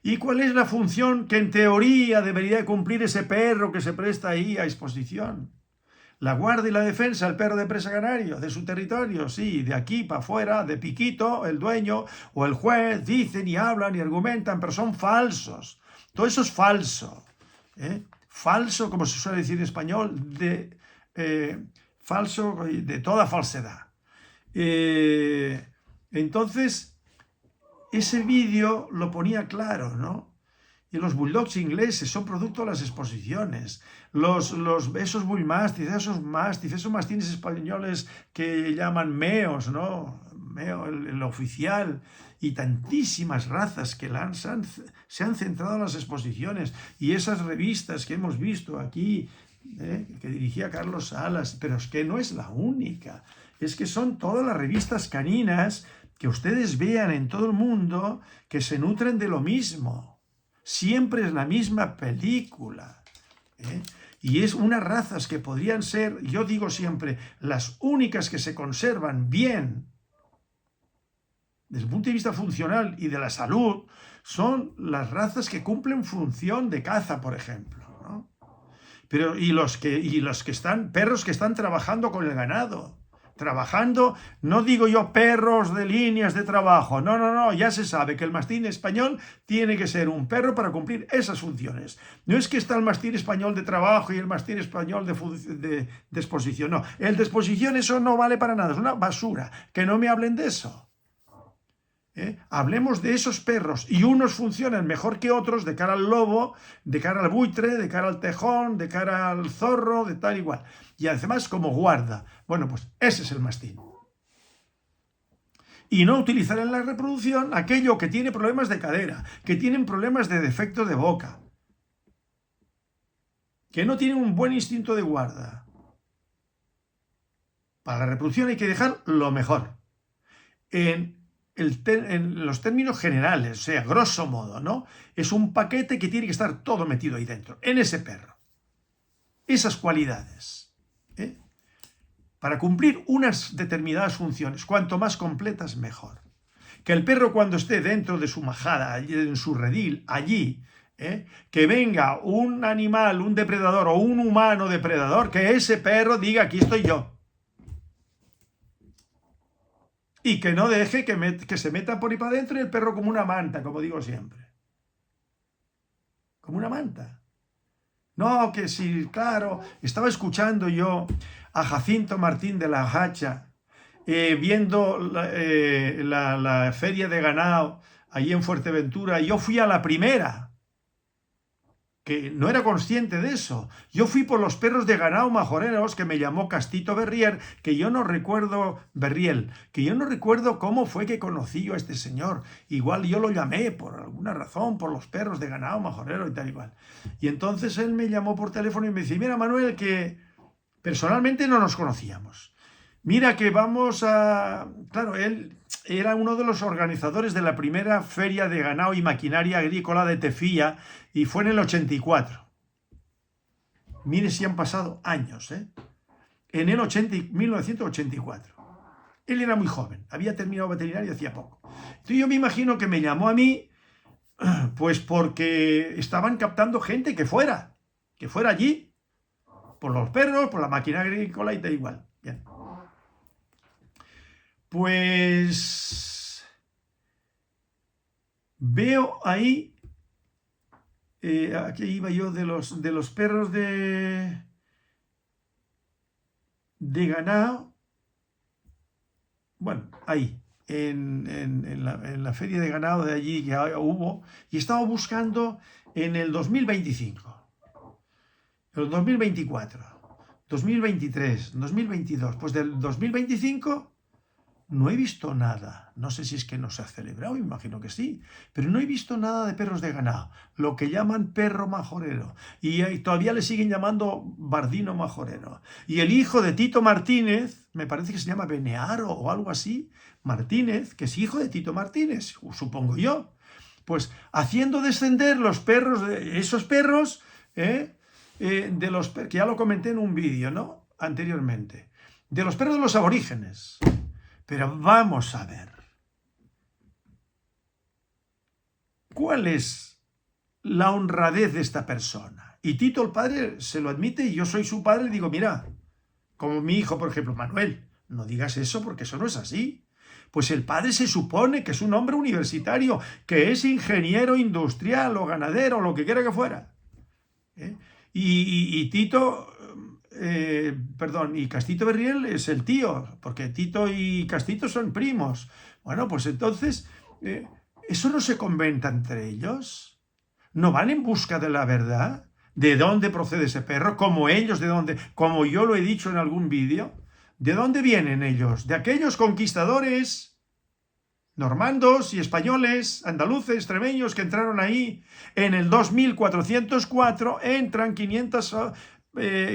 ¿Y cuál es la función que en teoría debería cumplir ese perro que se presta ahí a exposición? La guardia y la defensa, el perro de presa canario, de su territorio, sí, de aquí para afuera, de piquito, el dueño o el juez dicen y hablan y argumentan, pero son falsos. Todo eso es falso. Falso, como se suele decir en español, falso de toda falsedad. Entonces, ese vídeo lo ponía claro, ¿no? Y los bulldogs ingleses son producto de las exposiciones. Esos bullmastiffs, esos mastines españoles que llaman meos, ¿no? Meo, el oficial, y tantísimas razas que se han centrado en las exposiciones. Y esas revistas que hemos visto aquí, que dirigía Carlos Salas, pero es que no es la única. Es que son todas las revistas caninas que ustedes vean en todo el mundo, que se nutren de lo mismo. Siempre es la misma película. Y es unas razas que podrían ser, yo digo siempre, las únicas que se conservan bien desde el punto de vista funcional y de la salud, son las razas que cumplen función de caza, por ejemplo, ¿no? Pero, y los que están, perros que están trabajando con el ganado. Trabajando, no digo yo perros de líneas de trabajo, no, ya se sabe que el mastín español tiene que ser un perro para cumplir esas funciones. No es que está el mastín español de trabajo y el mastín español de exposición, no. El de exposición, eso no vale para nada, es una basura, que no me hablen de eso. Hablemos de esos perros, y unos funcionan mejor que otros de cara al lobo, de cara al buitre, de cara al tejón, de cara al zorro, de tal igual. Y además como guarda. Bueno, pues ese es el mastín. Y no utilizar en la reproducción aquello que tiene problemas de cadera, que tienen problemas de defecto de boca, que no tienen un buen instinto de guarda. Para la reproducción hay que dejar lo mejor. En los términos generales, o sea, grosso modo, ¿no? Es un paquete que tiene que estar todo metido ahí dentro, en ese perro. Esas cualidades, para cumplir unas determinadas funciones, cuanto más completas, mejor. Que el perro cuando esté dentro de su majada, en su redil, allí, que venga un animal, un depredador o un humano depredador, que ese perro diga, aquí estoy yo. Y que no deje que se meta por ahí para adentro y el perro como una manta, como digo siempre. Como una manta. No, que sí, claro. Estaba escuchando yo a Jacinto Martín de la Hacha, viendo la feria de ganado allí en Fuerteventura. Yo fui a la primera, que no era consciente de eso. Yo fui por los perros de ganado majoreros que me llamó Castito Berriel, que yo no recuerdo cómo fue que conocí yo a este señor. Igual yo lo llamé por alguna razón, por los perros de ganado majorero y tal igual. Y entonces él me llamó por teléfono y me dice, mira Manuel, que personalmente no nos conocíamos. Mira que vamos a... Claro, él era uno de los organizadores de la primera feria de ganado y maquinaria agrícola de Tefía y fue en el 84. Mire si han pasado años, En el 1984. Él era muy joven, había terminado veterinario hacía poco. Entonces yo me imagino que me llamó a mí, pues porque estaban captando gente que fuera allí, por los perros, por la máquina agrícola y tal igual. Bien. Pues veo ahí, aquí iba yo de los perros de ganado, bueno, ahí, en la feria de ganado de allí que hubo, y estaba buscando en el 2025, el 2024, 2023, 2022, pues del 2025... No he visto nada, no sé si es que no se ha celebrado, imagino que sí, pero no he visto nada de perros de ganado, lo que llaman perro majorero, y todavía le siguen llamando bardino majorero. Y el hijo de Tito Martínez, me parece que se llama Benearo o algo así, Martínez, que es hijo de Tito Martínez, supongo yo, pues haciendo descender los perros, esos perros, de los que ya lo comenté en un vídeo, ¿no? Anteriormente, de los perros de los aborígenes. Pero vamos a ver, ¿cuál es la honradez de esta persona? Y Tito el padre se lo admite y yo soy su padre y digo, mira, como mi hijo, por ejemplo, Manuel, no digas eso porque eso no es así. Pues el padre se supone que es un hombre universitario, que es ingeniero industrial o ganadero, o lo que quiera que fuera. Y Tito... y Castito Berriel es el tío, porque Tito y Castito son primos. Bueno, pues entonces, ¿eso no se comenta entre ellos? ¿No van en busca de la verdad? ¿De dónde procede ese perro? ¿Como ellos? ¿De dónde? Como yo lo he dicho en algún vídeo. ¿De dónde vienen ellos? ¿De aquellos conquistadores normandos y españoles, andaluces, extremeños que entraron ahí en el 2404? Entran 500...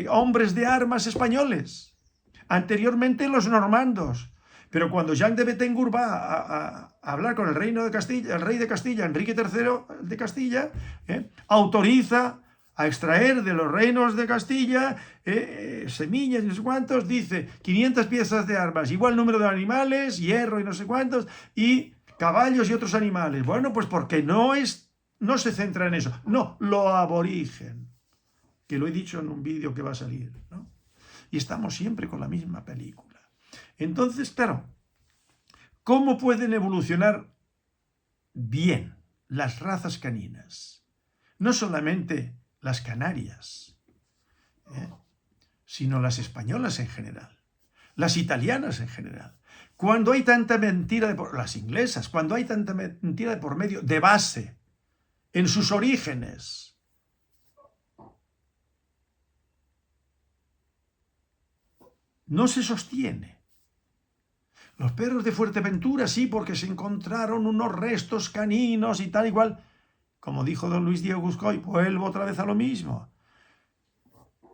hombres de armas españoles, anteriormente los normandos, pero cuando Jean de Betancourt va a hablar con el reino de Castilla, el rey de Castilla, Enrique III de Castilla, autoriza a extraer de los reinos de Castilla semillas y no sé cuántos, dice 500 piezas de armas, igual número de animales, hierro y no sé cuántos, y caballos y otros animales. Bueno, pues porque no se centra en eso, no, lo aborigen, que lo he dicho en un vídeo que va a salir, ¿no? Y estamos siempre con la misma película. Entonces, claro, ¿cómo pueden evolucionar bien las razas caninas? No solamente las canarias, sino las españolas en general. las italianas en general. Cuando hay tanta mentira, las inglesas, cuando hay tanta mentira de por medio, de base, en sus orígenes, no se sostiene. Los perros de Fuerteventura sí, porque se encontraron unos restos caninos y tal igual. Como dijo don Luis Diego Guscoy, vuelvo otra vez a lo mismo.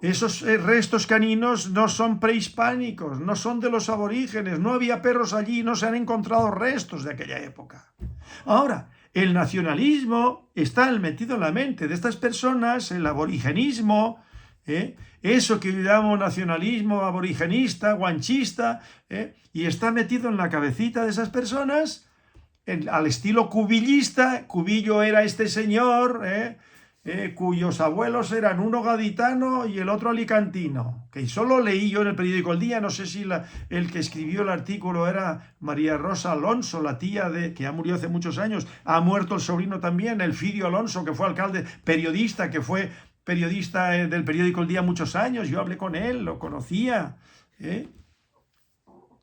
Esos restos caninos no son prehispánicos, no son de los aborígenes, no había perros allí, no se han encontrado restos de aquella época. Ahora, el nacionalismo está metido en la mente de estas personas, el aborigenismo, eso que llamamos nacionalismo aborigenista, guanchista, y está metido en la cabecita de esas personas, al estilo cubillista. Cubillo era este señor, cuyos abuelos eran uno gaditano y el otro alicantino, que solo leí yo en el periódico El Día. No sé si el que escribió el artículo era María Rosa Alonso, la tía que ya murió hace muchos años. Ha muerto el sobrino también, Elfidio Alonso, que fue alcalde, periodista, que fue periodista del periódico El Día muchos años. Yo hablé con él, lo conocía.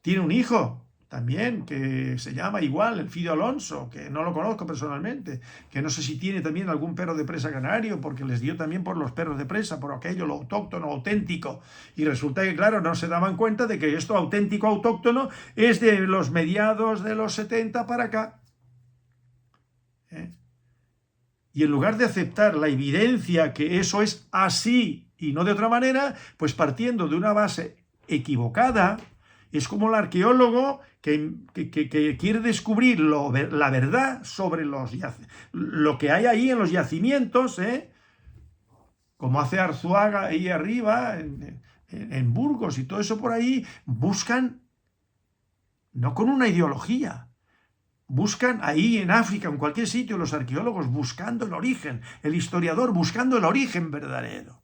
Tiene un hijo también, que se llama igual, Elfidio Alonso, que no lo conozco personalmente, que no sé si tiene también algún perro de presa canario, porque les dio también por los perros de presa, por aquello, lo autóctono, auténtico, y resulta que, claro, no se daban cuenta de que esto auténtico, autóctono, es de los mediados de los 70 para acá. Y en lugar de aceptar la evidencia que eso es así y no de otra manera, pues partiendo de una base equivocada, es como el arqueólogo que quiere descubrir la verdad sobre lo que hay ahí en los yacimientos, como hace Arzuaga ahí arriba, en Burgos y todo eso por ahí. Buscan, no con una ideología, buscan ahí en África, en cualquier sitio, los arqueólogos buscando el origen, el historiador buscando el origen verdadero,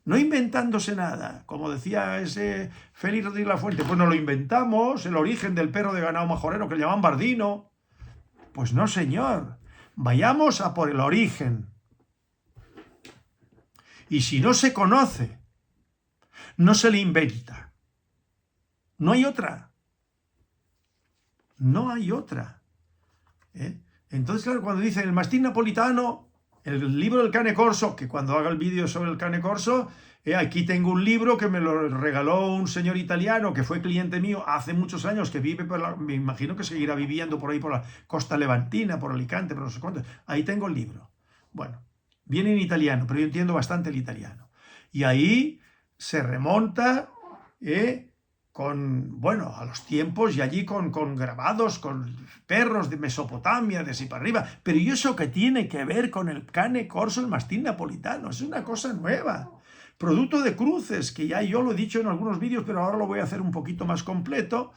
no inventándose nada, como decía ese Félix Rodríguez Lafuente. Pues no lo inventamos, el origen del perro de ganado majorero que le llaman bardino. Pues no, señor, vayamos a por el origen. Y si no se conoce, no se le inventa. No hay otra. No hay otra. Entonces, claro, cuando dicen el mastín napolitano, el libro del Cane Corso, que cuando haga el vídeo sobre el Cane Corso, aquí tengo un libro que me lo regaló un señor italiano que fue cliente mío hace muchos años, que vive me imagino que seguirá viviendo por ahí por la costa levantina, por Alicante, por no sé cuánto. Ahí tengo el libro. Bueno, viene en italiano, pero yo entiendo bastante el italiano. Y ahí se remonta a los tiempos, y allí con grabados, con perros de Mesopotamia, de así para arriba. Pero ¿y eso qué tiene que ver con el Cane Corso, el mastín napolitano? Es una cosa nueva, producto de cruces, que ya yo lo he dicho en algunos vídeos, pero ahora lo voy a hacer un poquito más completo,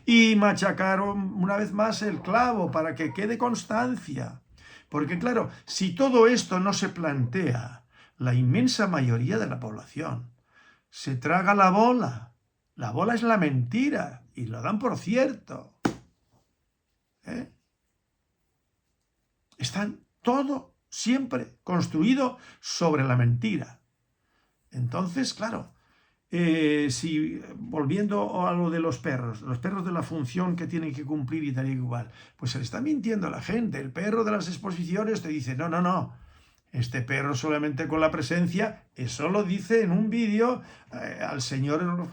y machacar una vez más el clavo para que quede constancia. Porque claro, si todo esto no se plantea, la inmensa mayoría de la población se traga la bola. La bola es la mentira, y lo dan por cierto. Están todo siempre construido sobre la mentira. Entonces, claro, volviendo a lo de los perros de la función que tienen que cumplir y tal y igual, pues se le está mintiendo a la gente. El perro de las exposiciones te dice, no, este perro solamente con la presencia, eso lo dice en un vídeo al señor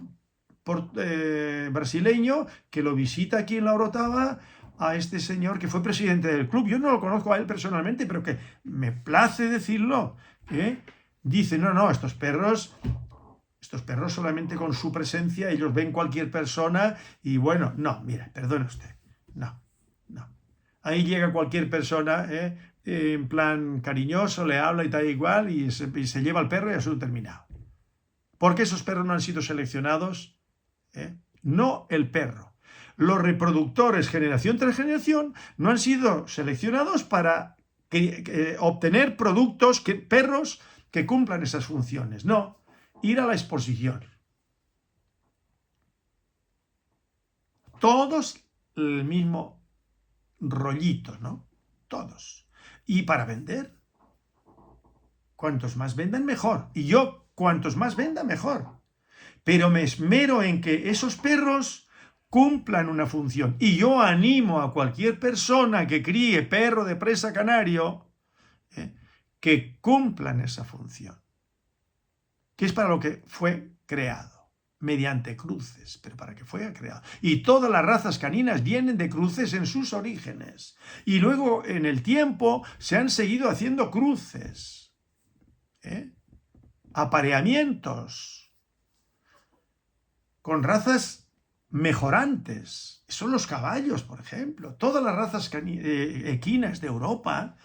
brasileño que lo visita aquí en La Orotava, a este señor que fue presidente del club. Yo no lo conozco a él personalmente, pero que me place decirlo. Dice, no, estos perros solamente con su presencia, ellos ven cualquier persona y bueno, no, mira, perdone usted, no. Ahí llega cualquier persona, en plan cariñoso, le habla y tal igual, y se lleva al perro y asunto terminado. Porque esos perros no han sido seleccionados, no el perro. Los reproductores generación tras generación no han sido seleccionados para obtener perros que cumplan esas funciones. No, ir a la exposición. Todos el mismo rollito, ¿no? Todos. Y para vender, cuantos más vendan, mejor. Y yo, cuantos más venda, mejor. pero me esmero en que esos perros cumplan una función. Y yo animo a cualquier persona que críe perro de presa canario que cumplan esa función, que es para lo que fue creado, mediante cruces, pero para que fue creado. Y todas las razas caninas vienen de cruces en sus orígenes. Y luego en el tiempo se han seguido haciendo cruces, apareamientos con razas mejorantes. Son los caballos, por ejemplo. Todas las razas equinas de Europa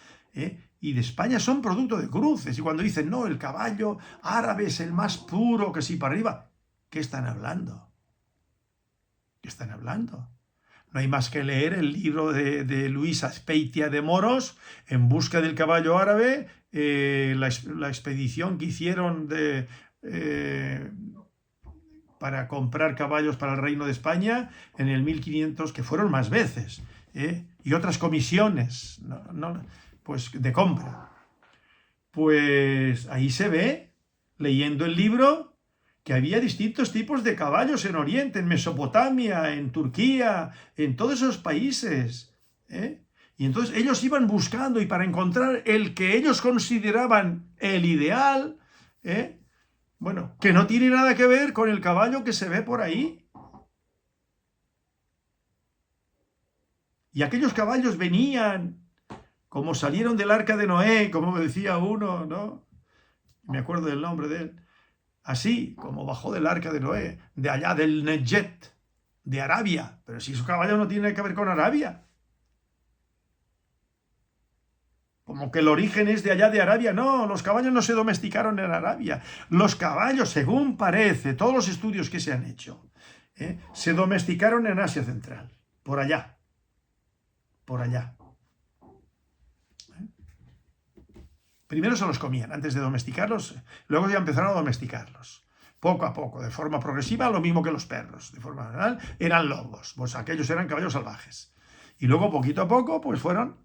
y de España son producto de cruces. Y cuando dicen, no, el caballo árabe es el más puro, que sí para arriba, ¿qué están hablando? ¿Qué están hablando? No hay más que leer el libro de Luis Azpeitia de Moros, En busca del caballo árabe, la expedición que hicieron para comprar caballos para el Reino de España en el 1500, que fueron más veces, y otras comisiones pues de compra. Pues ahí se ve, leyendo el libro, que había distintos tipos de caballos en Oriente, en Mesopotamia, en Turquía, en todos esos países. Y entonces ellos iban buscando, y para encontrar el que ellos consideraban el ideal, bueno, que no tiene nada que ver con el caballo que se ve por ahí. Y aquellos caballos venían, como salieron del arca de Noé, como me decía uno, ¿no? Me acuerdo del nombre de él. Así como bajó del arca de Noé, de allá del Negev, de Arabia. Pero si su caballo no tiene que ver con Arabia. Como que el origen es de allá de Arabia. No, los caballos no se domesticaron en Arabia. Los caballos, según parece, todos los estudios que se han hecho, se domesticaron en Asia Central. Por allá. Por allá. Primero se los comían antes de domesticarlos, luego ya empezaron a domesticarlos. Poco a poco, de forma progresiva, lo mismo que los perros. De forma general, eran lobos, pues aquellos eran caballos salvajes. Y luego, poquito a poco, pues fueron.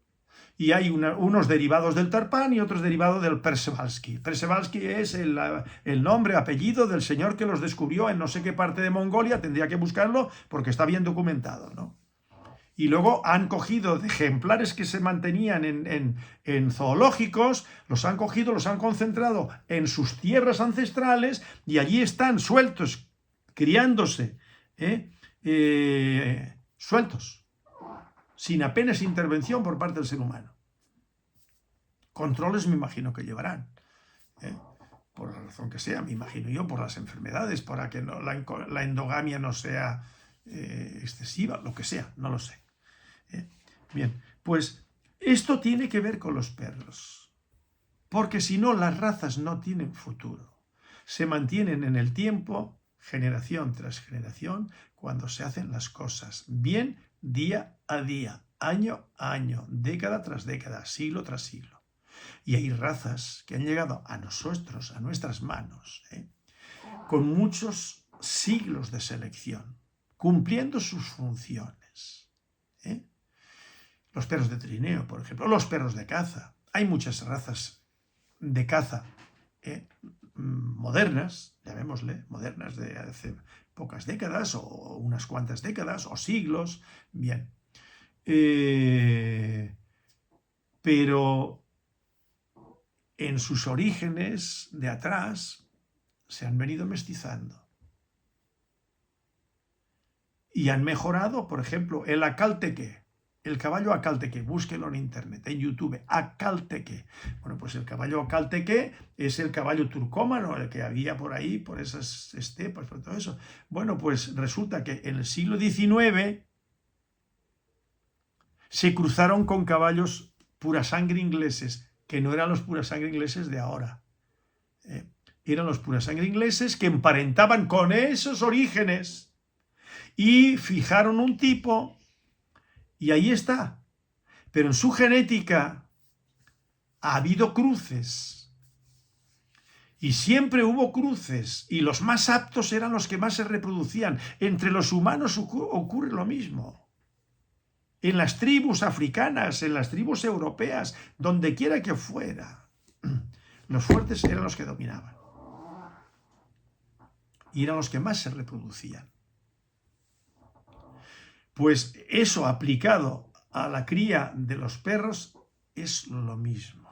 Y hay unos derivados del Tarpan y otros derivados del Przewalski. Przewalski es el nombre, apellido del señor que los descubrió en no sé qué parte de Mongolia, tendría que buscarlo porque está bien documentado, ¿no? Y luego han cogido de ejemplares que se mantenían en zoológicos, los han cogido, los han concentrado en sus tierras ancestrales y allí están sueltos, criándose, sueltos, sin apenas intervención por parte del ser humano. Controles me imagino que llevarán, por la razón que sea, me imagino yo, por las enfermedades, para que la endogamia no sea excesiva, lo que sea, no lo sé. Bien, pues esto tiene que ver con los perros, porque si no las razas no tienen futuro, se mantienen en el tiempo, generación tras generación, cuando se hacen las cosas bien, día a día, año a año, década tras década, siglo tras siglo. Y hay razas que han llegado a nosotros, a nuestras manos, con muchos siglos de selección, cumpliendo sus funciones. Los perros de trineo, por ejemplo, los perros de caza. Hay muchas razas de caza modernas, llamémosle, modernas de hace pocas décadas o unas cuantas décadas o siglos, bien. Pero en sus orígenes de atrás se han venido mestizando. Y han mejorado, por ejemplo, el acalteque. El caballo acalteque, búsquelo en internet, en YouTube, acalteque. Bueno, pues el caballo acalteque es el caballo turcómano, el que había por ahí, por esas estepas, por todo eso. Bueno, pues resulta que en el siglo XIX se cruzaron con caballos pura sangre ingleses, que no eran los pura sangre ingleses de ahora. Eran los pura sangre ingleses que emparentaban con esos orígenes y fijaron un tipo. Y ahí está. Pero en su genética ha habido cruces. Y siempre hubo cruces. Y los más aptos eran los que más se reproducían. Entre los humanos ocurre lo mismo. En las tribus africanas, en las tribus europeas, donde quiera que fuera, los fuertes eran los que dominaban. y eran los que más se reproducían. Pues eso aplicado a la cría de los perros es lo mismo.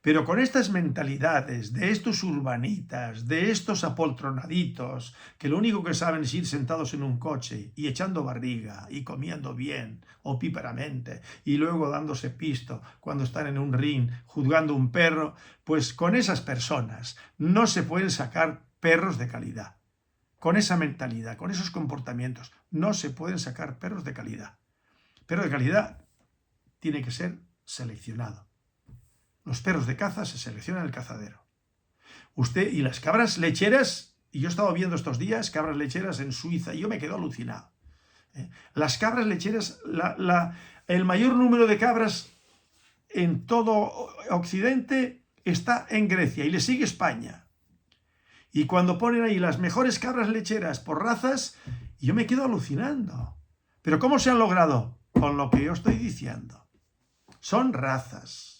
Pero con estas mentalidades de estos urbanitas, de estos apoltronaditos, que lo único que saben es ir sentados en un coche y echando barriga y comiendo bien, opíparamente, y luego dándose pisto cuando están en un ring juzgando un perro, pues con esas personas no se pueden sacar perros de calidad. Con esa mentalidad, con esos comportamientos, no se pueden sacar perros de calidad. Perro de calidad tiene que ser seleccionado. Los perros de caza se seleccionan en el cazadero. Usted y las cabras lecheras, y yo he estado viendo estos días cabras lecheras en Suiza, y yo me quedo alucinado. Las cabras lecheras, el mayor número de cabras en todo Occidente está en Grecia, y le sigue España. Y cuando ponen ahí las mejores cabras lecheras por razas, yo me quedo alucinando. ¿Pero cómo se han logrado? Con lo que yo estoy diciendo. Son razas.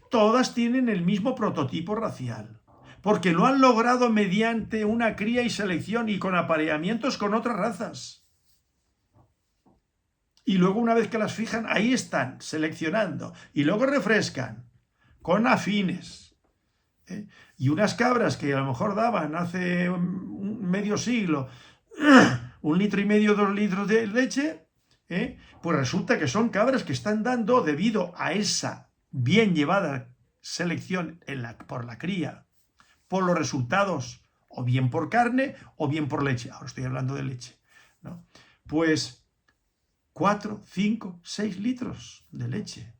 Todas tienen el mismo prototipo racial, porque lo han logrado mediante una cría y selección y con apareamientos con otras razas. Y luego una vez que las fijan, ahí están, seleccionando. Y luego refrescan con afines. Y unas cabras que a lo mejor daban hace medio siglo 1,5 litros, 2 litros de leche, pues resulta que son cabras que están dando, debido a esa bien llevada selección por la cría, por los resultados, o bien por carne o bien por leche. Ahora estoy hablando de leche, ¿no? Pues 4, 5, 6 litros de leche.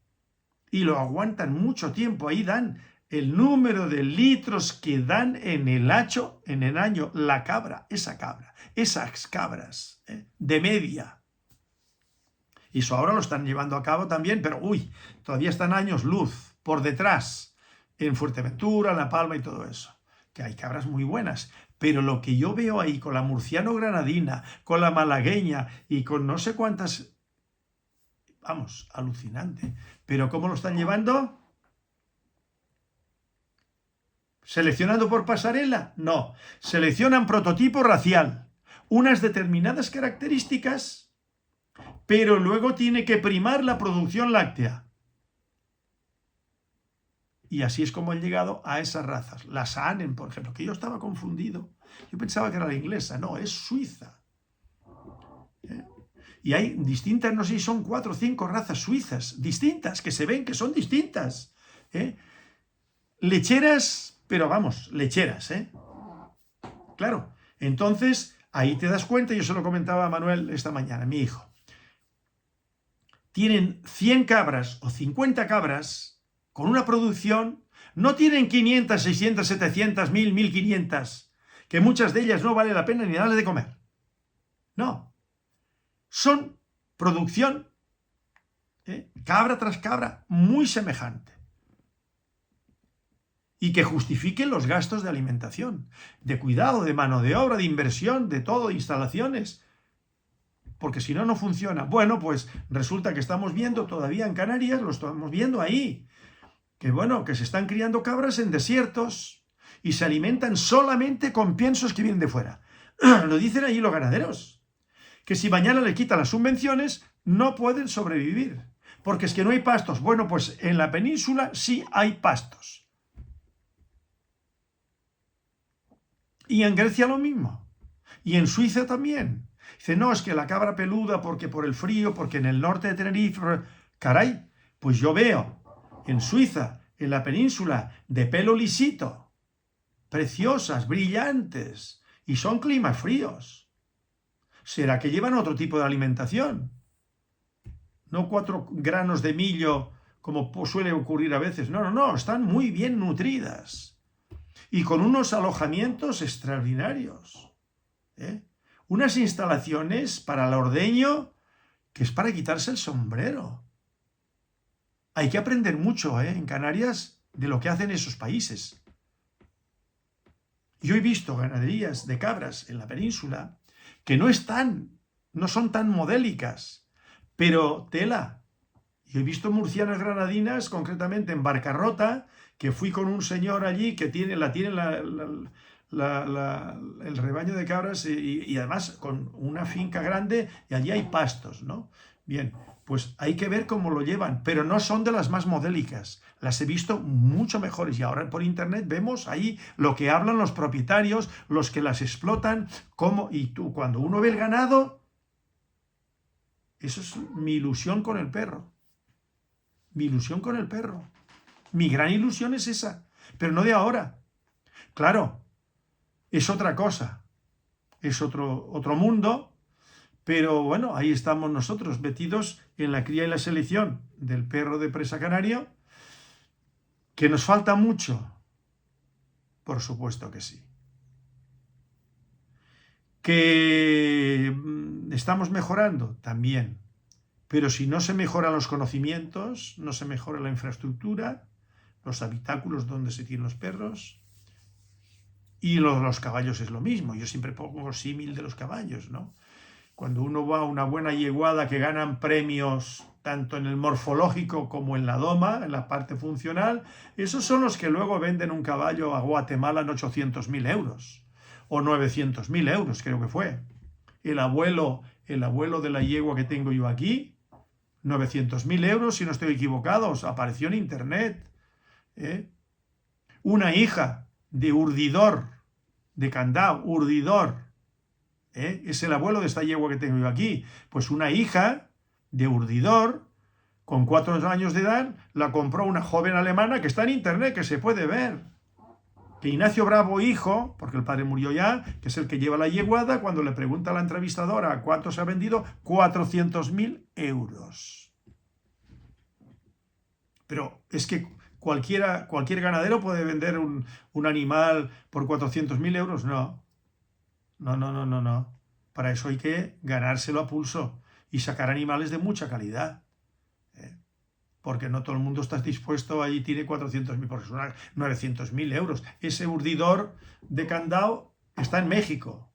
Y lo aguantan mucho tiempo. Ahí dan el número de litros que dan en el año la cabra, esas cabras, de media. Y eso ahora lo están llevando a cabo también, pero todavía están años luz por detrás, en Fuerteventura, en La Palma y todo eso. Que hay cabras muy buenas, pero lo que yo veo ahí con la murciano granadina, con la malagueña y con no sé cuántas, vamos, alucinante. Pero ¿cómo lo están llevando? ¿Seleccionando por pasarela? No. Seleccionan prototipo racial, unas determinadas características, pero luego tiene que primar la producción láctea. Y así es como han llegado a esas razas. La Saanen, por ejemplo, que yo estaba confundido. Yo pensaba que era la inglesa. No, es suiza. Y hay distintas, no sé si son 4 o 5 razas suizas distintas, que se ven que son distintas. Lecheras, pero vamos, lecheras, Claro, entonces ahí te das cuenta, yo se lo comentaba a Manuel esta mañana, mi hijo. Tienen 100 cabras o 50 cabras con una producción, no tienen 500, 600, 700, 1000, 1500, que muchas de ellas no vale la pena ni darle de comer. No, son producción, cabra tras cabra, muy semejante. Y que justifiquen los gastos de alimentación, de cuidado, de mano de obra, de inversión, de todo, de instalaciones. Porque si no, no funciona. Bueno, pues resulta que estamos viendo todavía en Canarias, lo estamos viendo ahí, que se están criando cabras en desiertos y se alimentan solamente con piensos que vienen de fuera. Lo dicen allí los ganaderos, que si mañana le quitan las subvenciones, no pueden sobrevivir, porque es que no hay pastos. Bueno, pues en la península sí hay pastos. Y en Grecia lo mismo. Y en Suiza también. Dice, no, es que la cabra peluda, porque por el frío, porque en el norte de Tenerife... Caray, pues yo veo en Suiza, en la península, de pelo lisito, preciosas, brillantes, y son climas fríos. ¿Será que llevan otro tipo de alimentación? No 4 granos de millo, como suele ocurrir a veces. No, están muy bien nutridas. Y con unos alojamientos extraordinarios. Unas instalaciones para el ordeño que es para quitarse el sombrero. Hay que aprender mucho en Canarias de lo que hacen esos países. Yo he visto ganaderías de cabras en la península que no son tan modélicas, pero tela. Yo he visto murcianas granadinas, concretamente en Barcarrota, que fui con un señor allí que el rebaño de cabras y además con una finca grande y allí hay pastos, ¿no? Bien, pues hay que ver cómo lo llevan, pero no son de las más modélicas. Las he visto mucho mejores y ahora por internet vemos ahí lo que hablan los propietarios, los que las explotan, cómo, y tú, cuando uno ve el ganado, eso es mi ilusión con el perro. Mi ilusión con el perro. Mi gran ilusión es esa, pero no de ahora. Claro, es otra cosa, es otro mundo, pero bueno, ahí estamos nosotros, metidos en la cría y la selección del perro de presa canario, que nos falta mucho, por supuesto que sí. Que estamos mejorando también, pero si no se mejoran los conocimientos, no se mejora la infraestructura, los habitáculos donde se tienen los perros, y los caballos es lo mismo. Yo siempre pongo símil de los caballos, ¿no? Cuando uno va a una buena yeguada que ganan premios tanto en el morfológico como en la doma, en la parte funcional, esos son los que luego venden un caballo a Guatemala en 800.000 euros o 900.000 euros, creo que fue. El abuelo de la yegua que tengo yo aquí, 900.000 euros, si no estoy equivocado, apareció en internet. ¿Eh? Una hija de urdidor, de candao, urdidor, es el abuelo de esta yegua que tengo yo aquí. Pues una hija de urdidor, con 4 años de edad, la compró una joven alemana que está en internet, que se puede ver. Que Ignacio Bravo, hijo, porque el padre murió ya, que es el que lleva la yeguada, cuando le pregunta a la entrevistadora cuánto se ha vendido, 400.000 euros. Pero es que cualquier ganadero puede vender un animal por 400.000 euros. No. No. Para eso hay que ganárselo a pulso y sacar animales de mucha calidad. Porque no todo el mundo está dispuesto, ahí tiene 400.000, porque son 900.000 euros. Ese urdidor de candao está en México.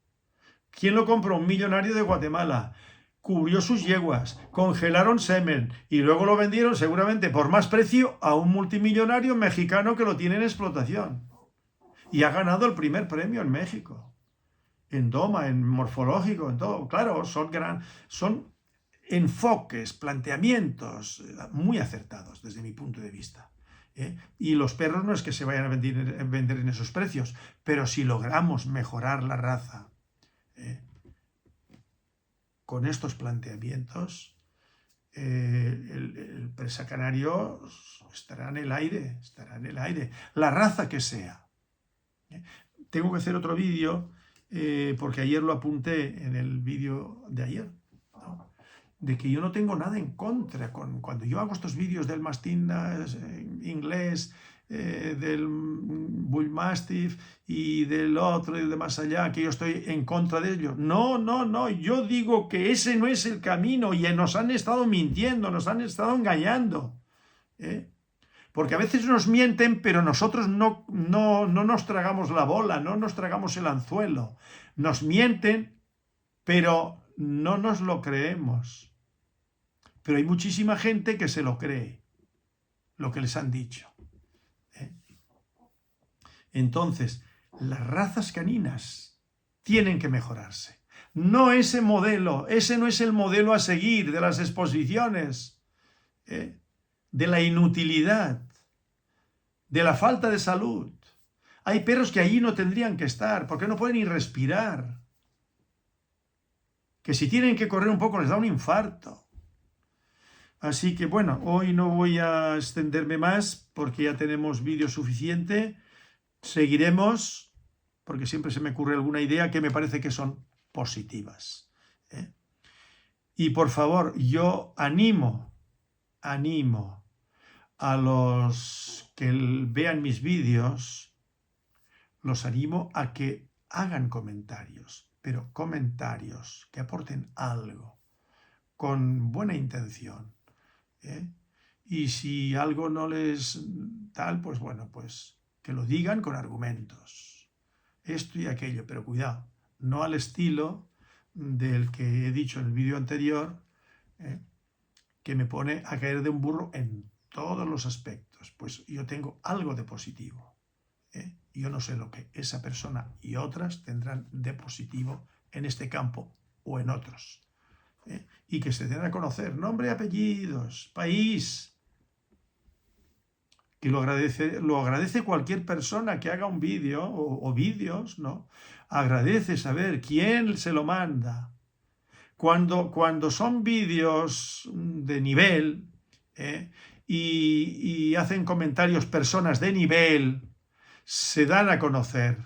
¿Quién lo compró? Un millonario de Guatemala. Cubrió sus yeguas, congelaron semen y luego lo vendieron seguramente por más precio a un multimillonario mexicano que lo tiene en explotación. Y ha ganado el primer premio en México. En doma, en morfológico, en todo. Claro, son enfoques, planteamientos muy acertados desde mi punto de vista. Y los perros no es que se vayan a vender en esos precios, pero si logramos mejorar la raza con estos planteamientos, el presa canario estará en el aire, la raza que sea. Tengo que hacer otro vídeo, porque ayer lo apunté en el vídeo de ayer, ¿no? De que yo no tengo nada en contra. Cuando yo hago estos vídeos del mastín inglés, del Bull Mastiff y del otro y de más allá, que yo estoy en contra de ellos. No, yo digo que ese no es el camino y nos han estado mintiendo, nos han estado engañando. Porque a veces nos mienten, pero nosotros no nos tragamos la bola, no nos tragamos el anzuelo. Nos mienten, pero no nos lo creemos. Pero hay muchísima gente que se lo cree, lo que les han dicho. Entonces, las razas caninas tienen que mejorarse. No ese modelo, ese no es el modelo a seguir de las exposiciones, de la inutilidad, de la falta de salud. Hay perros que allí no tendrían que estar, porque no pueden ni respirar. Que si tienen que correr un poco les da un infarto. Así que bueno, hoy no voy a extenderme más porque ya tenemos vídeo suficiente. Seguiremos, porque siempre se me ocurre alguna idea que me parece que son positivas. Y por favor, yo animo a los que vean mis vídeos, los animo a que hagan comentarios, pero comentarios que aporten algo, con buena intención. Y si algo no les tal, pues bueno, pues que lo digan con argumentos. Esto y aquello, pero cuidado, no al estilo del que he dicho en el vídeo anterior, que me pone a caer de un burro en todos los aspectos. Pues yo tengo algo de positivo, yo no sé lo que esa persona y otras tendrán de positivo en este campo o en otros. Y que se den a conocer nombre, apellidos, país, que lo agradece cualquier persona que haga un vídeo o vídeos, ¿no? Agradece saber quién se lo manda. Cuando son vídeos de nivel y hacen comentarios personas de nivel, se dan a conocer.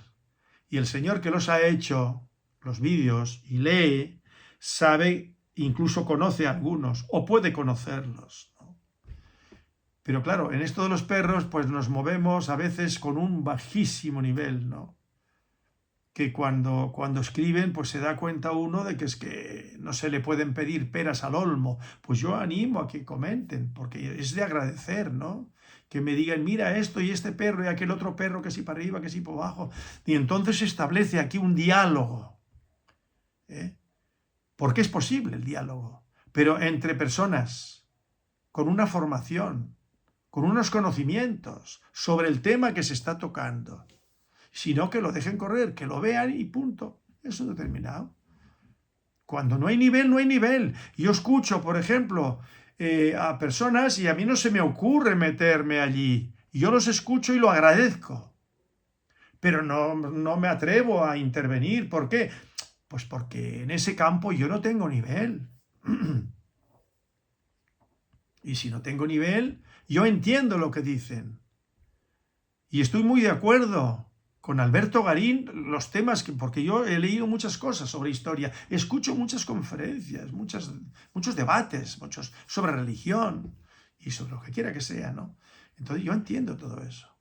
Y el señor que los ha hecho, los vídeos, y lee, sabe, incluso conoce a algunos, o puede conocerlos, ¿no? Pero claro, en esto de los perros, pues nos movemos a veces con un bajísimo nivel, ¿no? Que cuando escriben, pues se da cuenta uno de que es que no se le pueden pedir peras al olmo. Pues yo animo a que comenten, porque es de agradecer, ¿no? Que me digan, mira esto y este perro y aquel otro perro, que sí para arriba, que sí para abajo. Y entonces se establece aquí un diálogo, porque es posible el diálogo, pero entre personas con una formación, con unos conocimientos sobre el tema que se está tocando. Sino que lo dejen correr, que lo vean y punto. Eso es determinado. Cuando no hay nivel, no hay nivel. Yo escucho, por ejemplo, a personas y a mí no se me ocurre meterme allí. Yo los escucho y lo agradezco. Pero no me atrevo a intervenir. ¿Por qué? Pues porque en ese campo yo no tengo nivel. Y si no tengo nivel, yo entiendo lo que dicen. Y estoy muy de acuerdo con Alberto Garín, los temas porque yo he leído muchas cosas sobre historia, escucho muchas conferencias, muchos debates, muchos sobre religión y sobre lo que quiera que sea, ¿no? Entonces yo entiendo todo eso.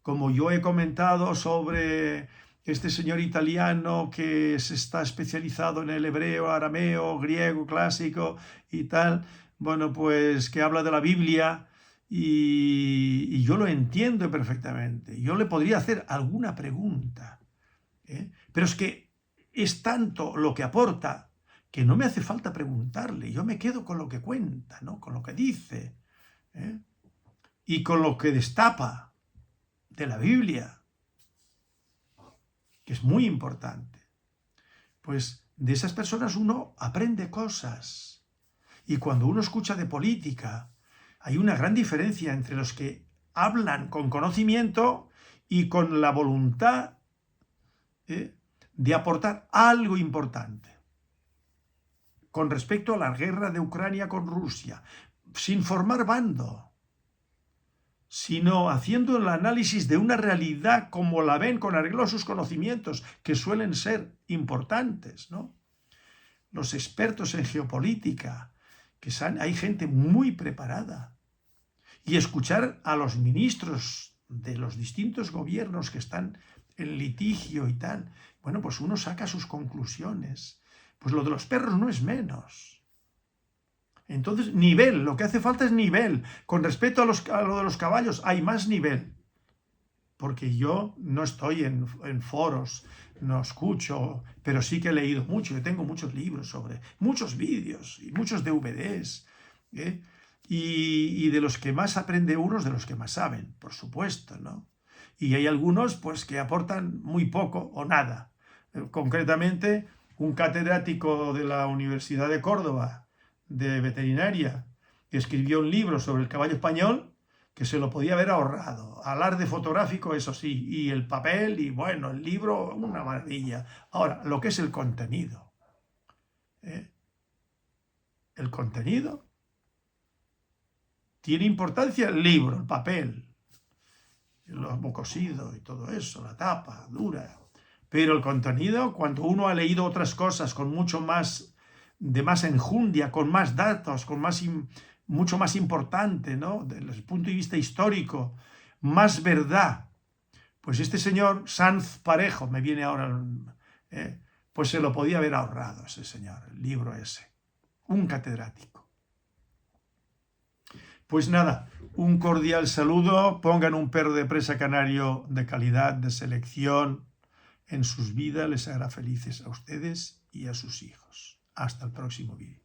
Como yo he comentado sobre este señor italiano que se está especializado en el hebreo, arameo, griego, clásico y tal, bueno, pues que habla de la Biblia. Y yo lo entiendo perfectamente. Yo le podría hacer alguna pregunta, pero es que es tanto lo que aporta que no me hace falta preguntarle. Yo me quedo con lo que cuenta, ¿no? Con lo que dice, y con lo que destapa de la Biblia, que es muy importante. Pues de esas personas uno aprende cosas. Y cuando uno escucha de política, hay una gran diferencia entre los que hablan con conocimiento y con la voluntad de aportar algo importante. Con respecto a la guerra de Ucrania con Rusia, sin formar bando, sino haciendo el análisis de una realidad como la ven con arreglo a sus conocimientos, que suelen ser importantes, ¿no? Los expertos en geopolítica, hay gente muy preparada. Y escuchar a los ministros de los distintos gobiernos que están en litigio y tal, bueno, pues uno saca sus conclusiones. Pues lo de los perros no es menos. Entonces, nivel, lo que hace falta es nivel. Con respecto a lo de los caballos, hay más nivel. Porque yo no estoy en foros, no escucho, pero sí que he leído mucho. Yo tengo muchos libros sobre, muchos vídeos y muchos DVDs, y de los que más aprende uno es de los que más saben, por supuesto, ¿no? Y hay algunos, pues, que aportan muy poco o nada. Concretamente, un catedrático de la Universidad de Córdoba, de veterinaria, que escribió un libro sobre el caballo español, que se lo podía haber ahorrado. Alarde fotográfico, eso sí, y el papel, y bueno, el libro, una maravilla. Ahora, lo que es el contenido. El contenido tiene importancia el libro, el papel, lo cosido y todo eso, la tapa dura. Pero el contenido, cuando uno ha leído otras cosas con mucho más, de más enjundia, con más datos, con mucho más importante, ¿no? Desde el punto de vista histórico, más verdad. Pues este señor, Sanz Parejo, me viene ahora, pues se lo podía haber ahorrado ese señor, el libro ese. Un catedrático. Pues nada, un cordial saludo. Pongan un perro de presa canario de calidad, de selección en sus vidas. Les hará felices a ustedes y a sus hijos. Hasta el próximo vídeo.